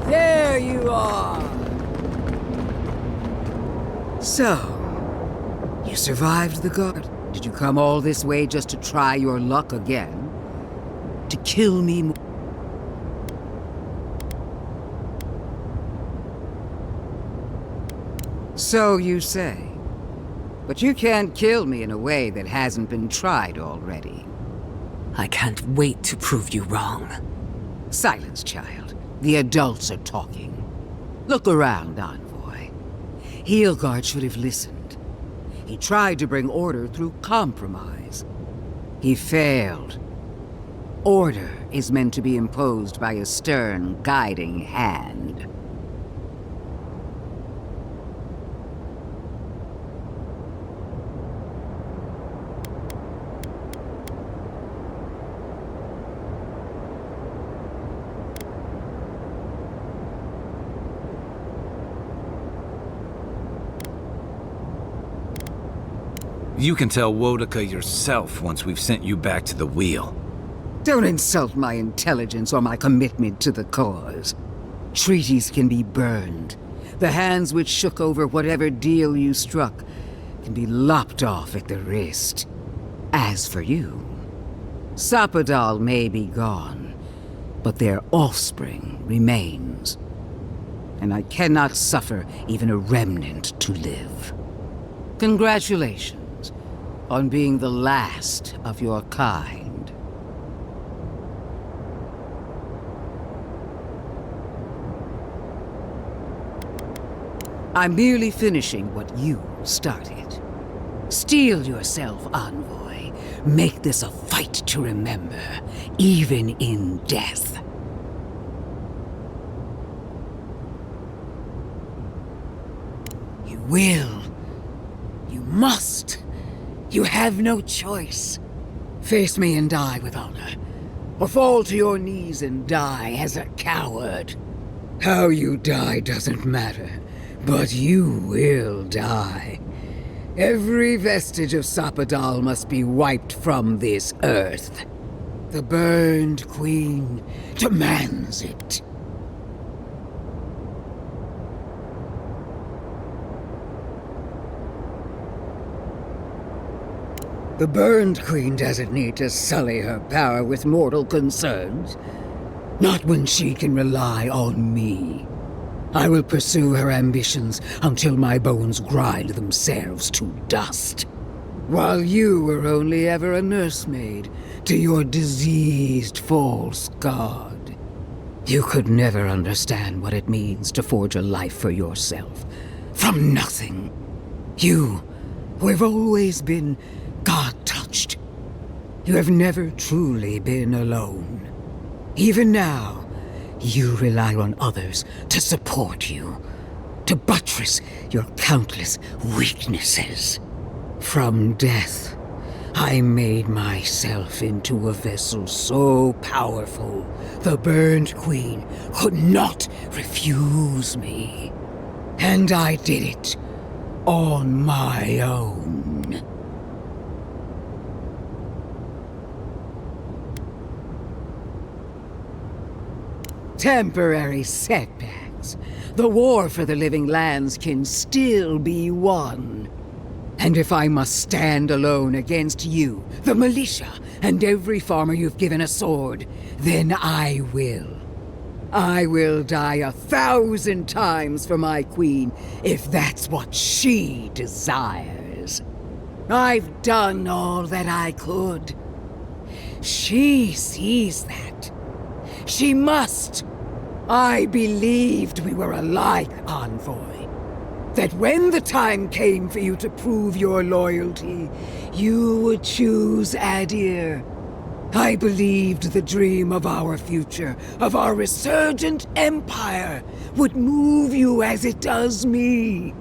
There you are! So, you survived the guard. Did you come all this way just to try your luck again? To kill me? So you say. But you can't kill me in a way that hasn't been tried already. I can't wait to prove you wrong. Silence, child. The adults are talking. Look around, Envoy. Heelguard should have listened. He tried to bring order through compromise. He failed. Order is meant to be imposed by a stern, guiding hand. You can tell Wodaka yourself once we've sent you back to the wheel. Don't insult my intelligence or my commitment to the cause. Treaties can be burned. The hands which shook over whatever deal you struck can be lopped off at the wrist. As for you, Sapadal may be gone, but their offspring remains. And I cannot suffer even a remnant to live. Congratulations on being the last of your kind. I'm merely finishing what you started. Steel yourself, Envoy. Make this a fight to remember, even in death. You will. You must You have no choice. Face me and die with honor, or fall to your knees and die as a coward. How you die doesn't matter, but you will die. Every vestige of Sapadal must be wiped from this earth. The Burned Queen demands it. The Burned Queen doesn't need to sully her power with mortal concerns. Not when she can rely on me. I will pursue her ambitions until my bones grind themselves to dust. While you were only ever a nursemaid to your diseased false god. You could never understand what it means to forge a life for yourself. From nothing. You, who have always been God-touched. You have never truly been alone. Even now, you rely on others to support you, to buttress your countless weaknesses. From death, I made myself into a vessel so powerful, the Burned Queen could not refuse me. And I did it on my own. Temporary setbacks. The war for the living lands can still be won. And if I must stand alone against you, the militia, and every farmer you've given a sword, then I will. I will die 1,000 times for my queen, if that's what she desires. I've done all that I could. She sees that. She must. I believed we were alike, Envoy. That when the time came for you to prove your loyalty, you would choose Adir. I believed the dream of our future, of our resurgent empire, would move you as it does me.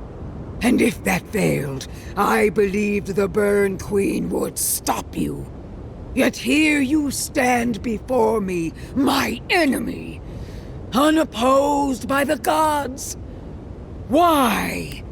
And if that failed, I believed the Burn Queen would stop you. Yet here you stand before me, my enemy, unopposed by the gods. Why?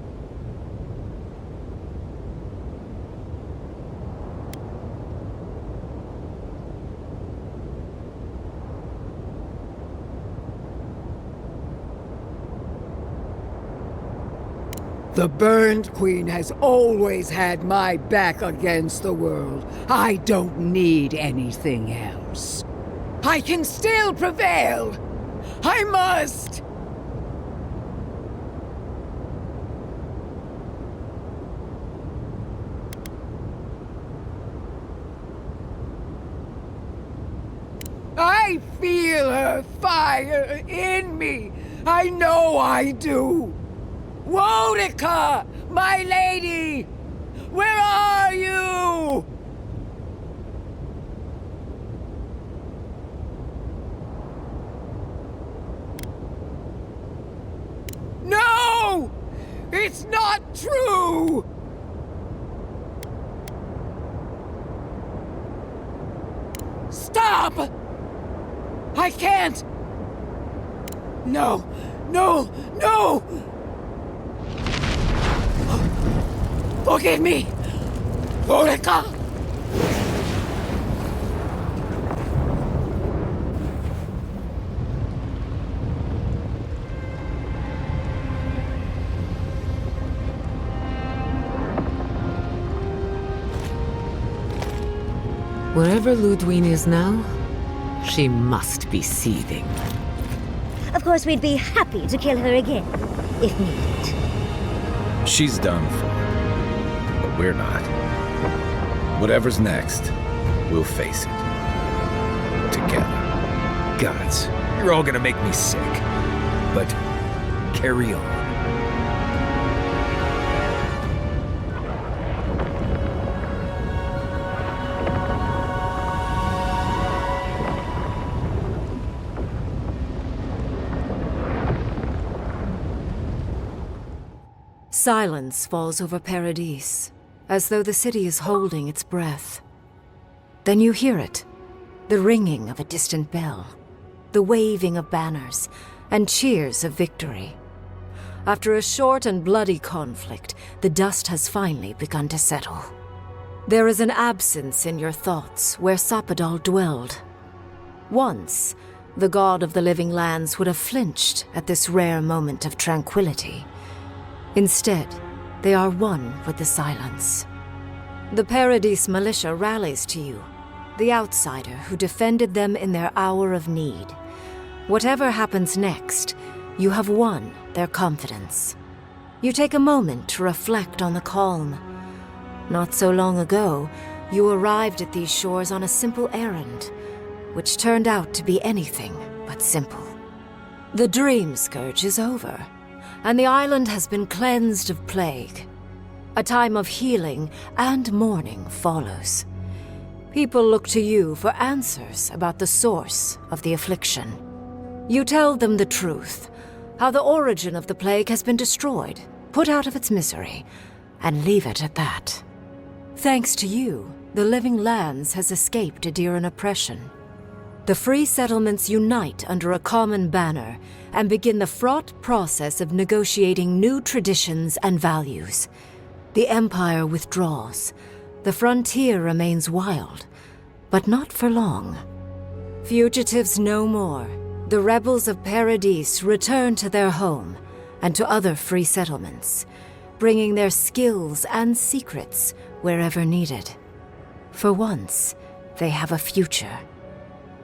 The Burned Queen has always had my back against the world. I don't need anything else. I can still prevail. I must! I feel her fire in me. I know I do. Wodika, my lady! Where are you? No! It's not true! Stop! I can't! No! No! No! Forgive me! Wodika! Wherever Ludwine is now, she must be seething. Of course, we'd be happy to kill her again, if needed. She's done for. But we're not. Whatever's next, we'll face it. Together. Gods, you're all gonna make me sick. But carry on. Silence falls over Paradis. as though the city is holding its breath. Then you hear it, the ringing of a distant bell, the waving of banners, and cheers of victory. After a short and bloody conflict, the dust has finally begun to settle. There is an absence in your thoughts where Sapadal dwelled. Once, the god of the living lands would have flinched at this rare moment of tranquility. Instead, they are one with the silence. The Paradis militia rallies to you, the outsider who defended them in their hour of need. Whatever happens next, you have won their confidence. You take a moment to reflect on the calm. Not so long ago, you arrived at these shores on a simple errand, which turned out to be anything but simple. The Dream Scourge is over, and the island has been cleansed of plague. A time of healing and mourning follows. People look to you for answers about the source of the affliction. You tell them the truth, how the origin of the plague has been destroyed, put out of its misery, and leave it at that. Thanks to you, the Living Lands has escaped Adiran oppression. The free settlements unite under a common banner and begin the fraught process of negotiating new traditions and values. The Empire withdraws. The frontier remains wild, but not for long. Fugitives no more. The rebels of Paradis return to their home and to other free settlements, bringing their skills and secrets wherever needed. For once, they have a future.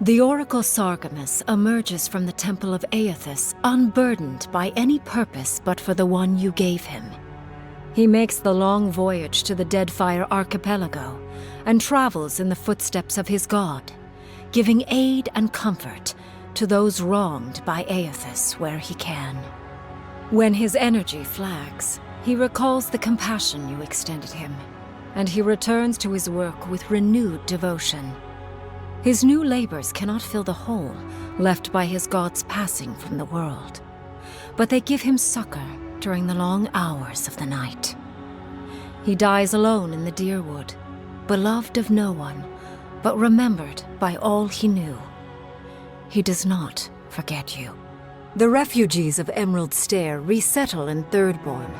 The Oracle Sargamus emerges from the Temple of Aethys unburdened by any purpose but for the one you gave him. He makes the long voyage to the Deadfire Archipelago and travels in the footsteps of his god, giving aid and comfort to those wronged by Aethys where he can. When his energy flags, he recalls the compassion you extended him, and he returns to his work with renewed devotion. His new labors cannot fill the hole left by his god's passing from the world, but they give him succor during the long hours of the night. He dies alone in the Deerwood, beloved of no one, but remembered by all he knew. He does not forget you. The refugees of Emerald Stair resettle in Thirdborn,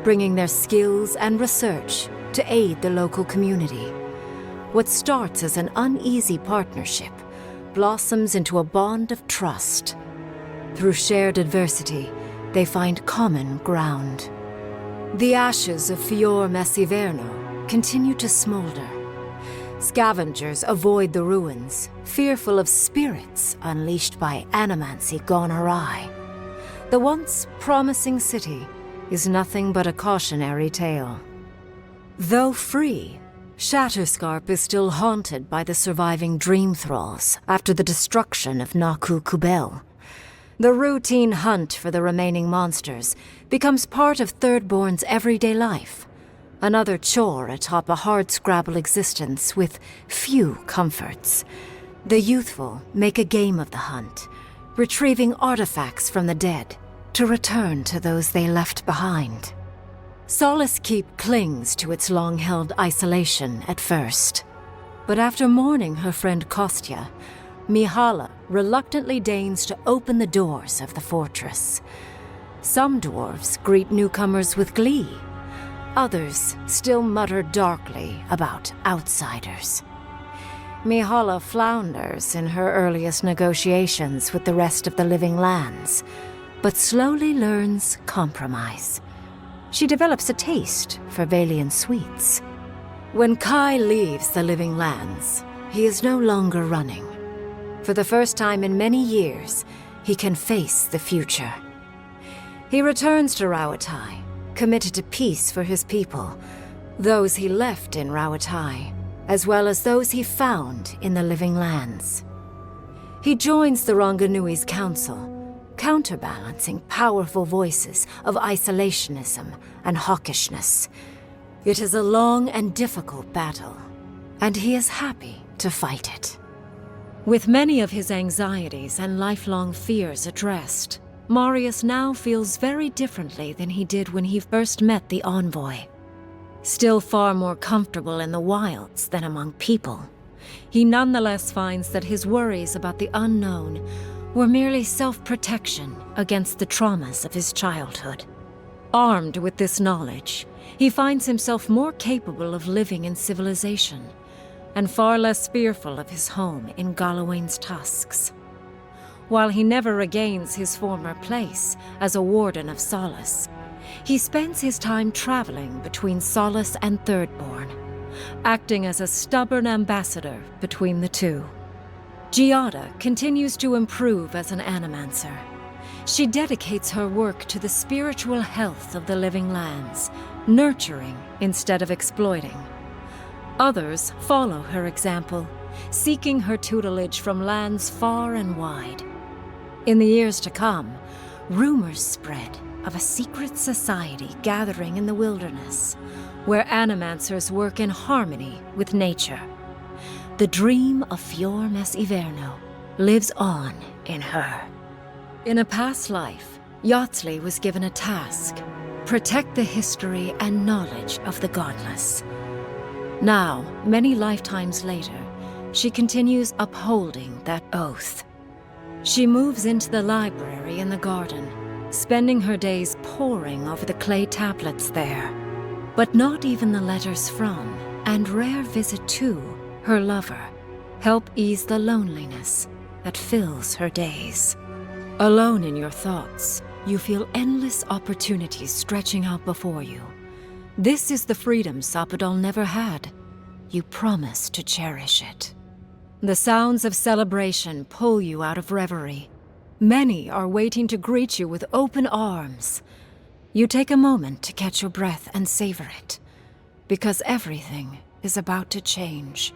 bringing their skills and research to aid the local community. What starts as an uneasy partnership blossoms into a bond of trust. Through shared adversity, they find common ground. The ashes of Fior Messiverno continue to smolder. Scavengers avoid the ruins, fearful of spirits unleashed by animancy gone awry. The once promising city is nothing but a cautionary tale. Though free, Shatterscarp is still haunted by the surviving dream thralls after the destruction of Naku Kubel. The routine hunt for the remaining monsters becomes part of Thirdborn's everyday life, another chore atop a hardscrabble existence with few comforts. The youthful make a game of the hunt, retrieving artifacts from the dead to return to those they left behind. Solace Keep clings to its long-held isolation at first, but after mourning her friend Kostya, Mihala reluctantly deigns to open the doors of the fortress. Some dwarves greet newcomers with glee. Others still mutter darkly about outsiders. Mihala flounders in her earliest negotiations with the rest of the Living Lands, but slowly learns compromise. She develops a taste for Valian sweets. When Kai leaves the Living Lands, he is no longer running. For the first time in many years, he can face the future. He returns to Rauatai, committed to peace for his people, those he left in Rauatai, as well as those he found in the Living Lands. He joins the Ranganui's council, counterbalancing powerful voices of isolationism and hawkishness. It is a long and difficult battle, and he is happy to fight it. With many of his anxieties and lifelong fears addressed, Marius now feels very differently than he did when he first met the envoy. Still far more comfortable in the wilds than among people, he nonetheless finds that his worries about the unknown were merely self-protection against the traumas of his childhood. Armed with this knowledge, he finds himself more capable of living in civilization, and far less fearful of his home in Galawain's tusks. While he never regains his former place as a Warden of Solace, he spends his time traveling between Solace and Thirdborn, acting as a stubborn ambassador between the two. Giada continues to improve as an animancer. She dedicates her work to the spiritual health of the living lands, nurturing instead of exploiting. Others follow her example, seeking her tutelage from lands far and wide. In the years to come, rumors spread of a secret society gathering in the wilderness, where animancers work in harmony with nature. The dream of Fior Mes Iverno lives on in her. In a past life, Yatsley was given a task: protect the history and knowledge of the godless. Now, many lifetimes later, she continues upholding that oath. She moves into the library in the garden, spending her days poring over the clay tablets there. But not even the letters from, and rare visit to, her lover help ease the loneliness that fills her days. Alone in your thoughts, you feel endless opportunities stretching out before you. This is the freedom Sapodal never had. You promise to cherish it. The sounds of celebration pull you out of reverie. Many are waiting to greet you with open arms. You take a moment to catch your breath and savor it, because everything is about to change.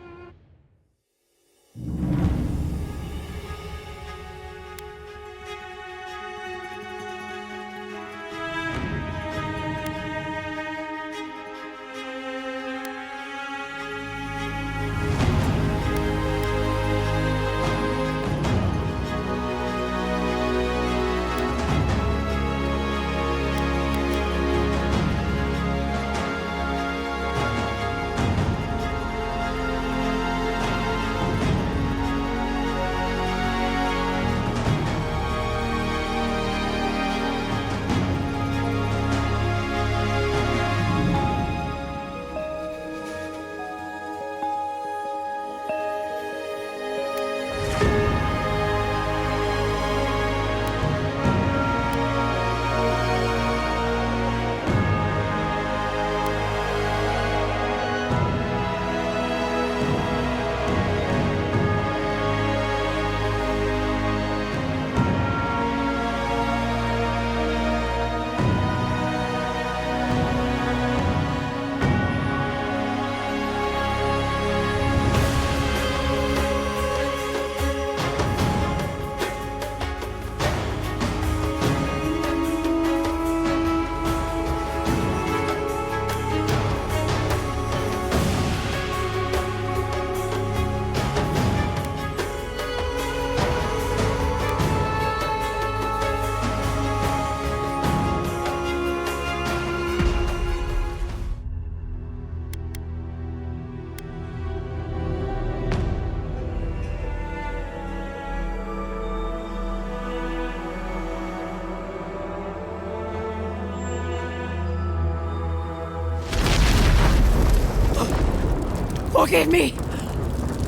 Forgive me!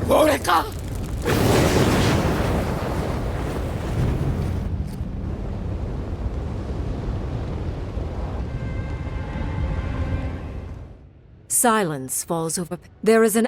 Ulrika! Silence falls over. There is an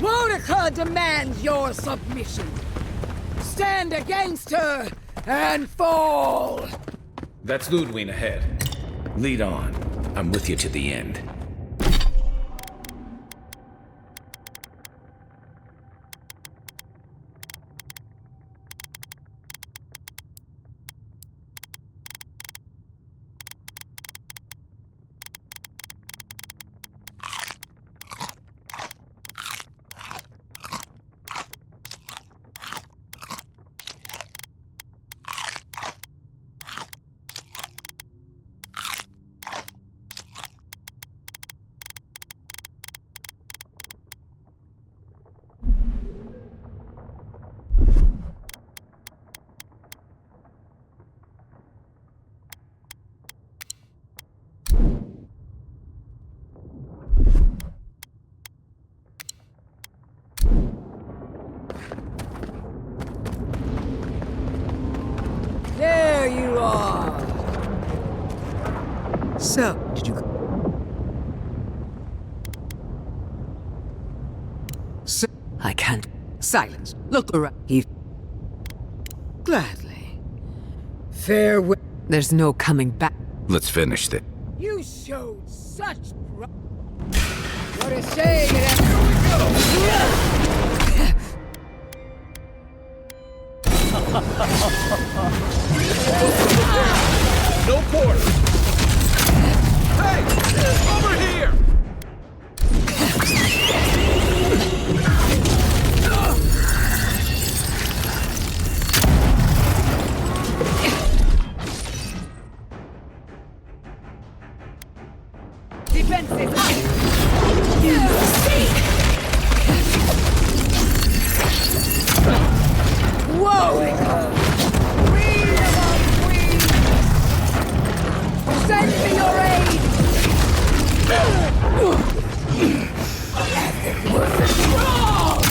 Boudica demands your submission. Stand against her and fall! That's Ludwig ahead. Lead on. I'm with you to the end. There you are! So, did you... So, I can't. silence. Look around. He... Gladly. Farewell. There's no coming back. Let's finish this. You showed such pride. What a shame it has... No quarter! Hey! Over here! Defensive! Whoa! Queen among queens! Send me your aid! Epic worth it strong!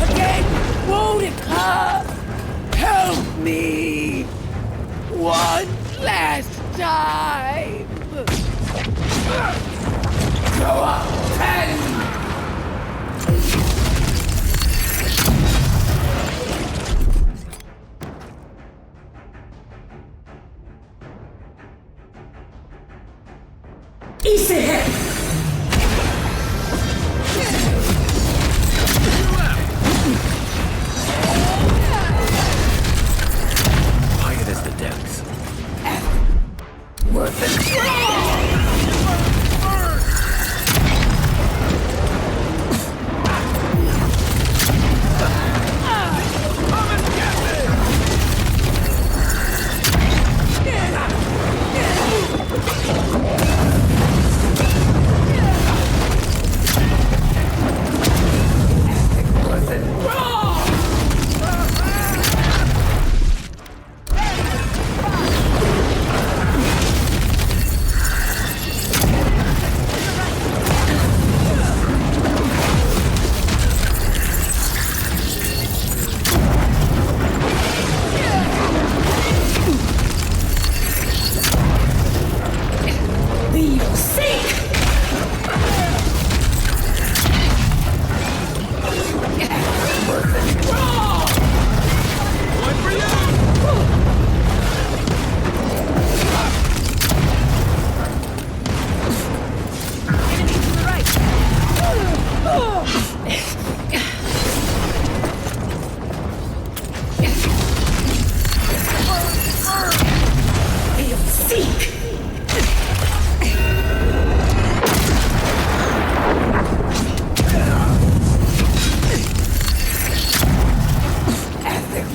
Again, Boudica! Help me! One last time! Go up, pen! Quiet as the depths. Worth it!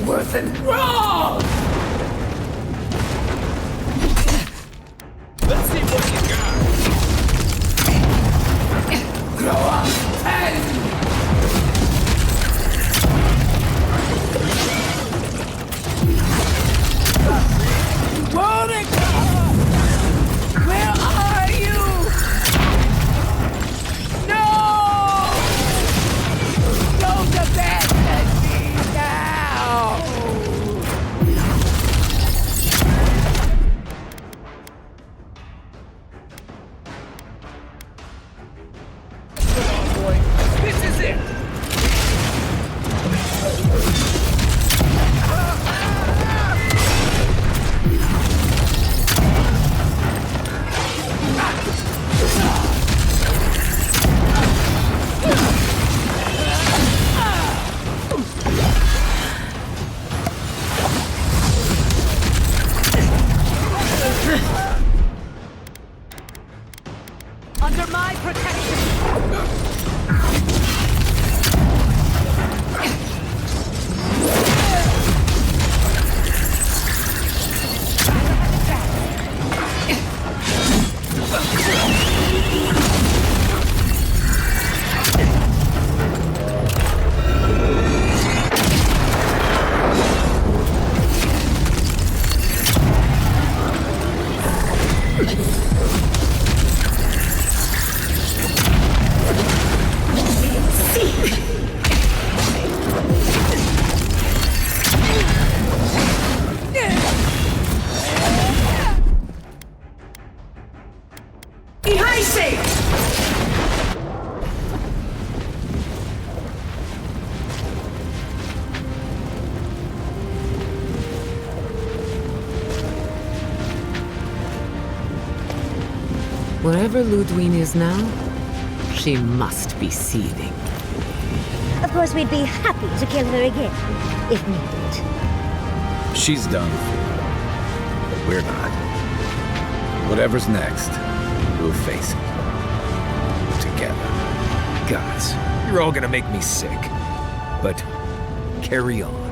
Worth and wrong! Wherever Ludwine is now, she must be seething. Of course, we'd be happy to kill her again, if needed. She's done for, but we're not. Whatever's next, we'll face it. Together. Guys, you're all gonna make me sick. But carry on.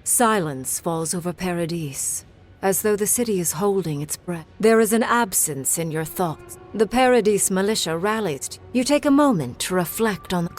Silence falls over Paradis, as though the city is holding its breath. There is an absence in your thoughts. The Paradis militia rallies. You take a moment to reflect on the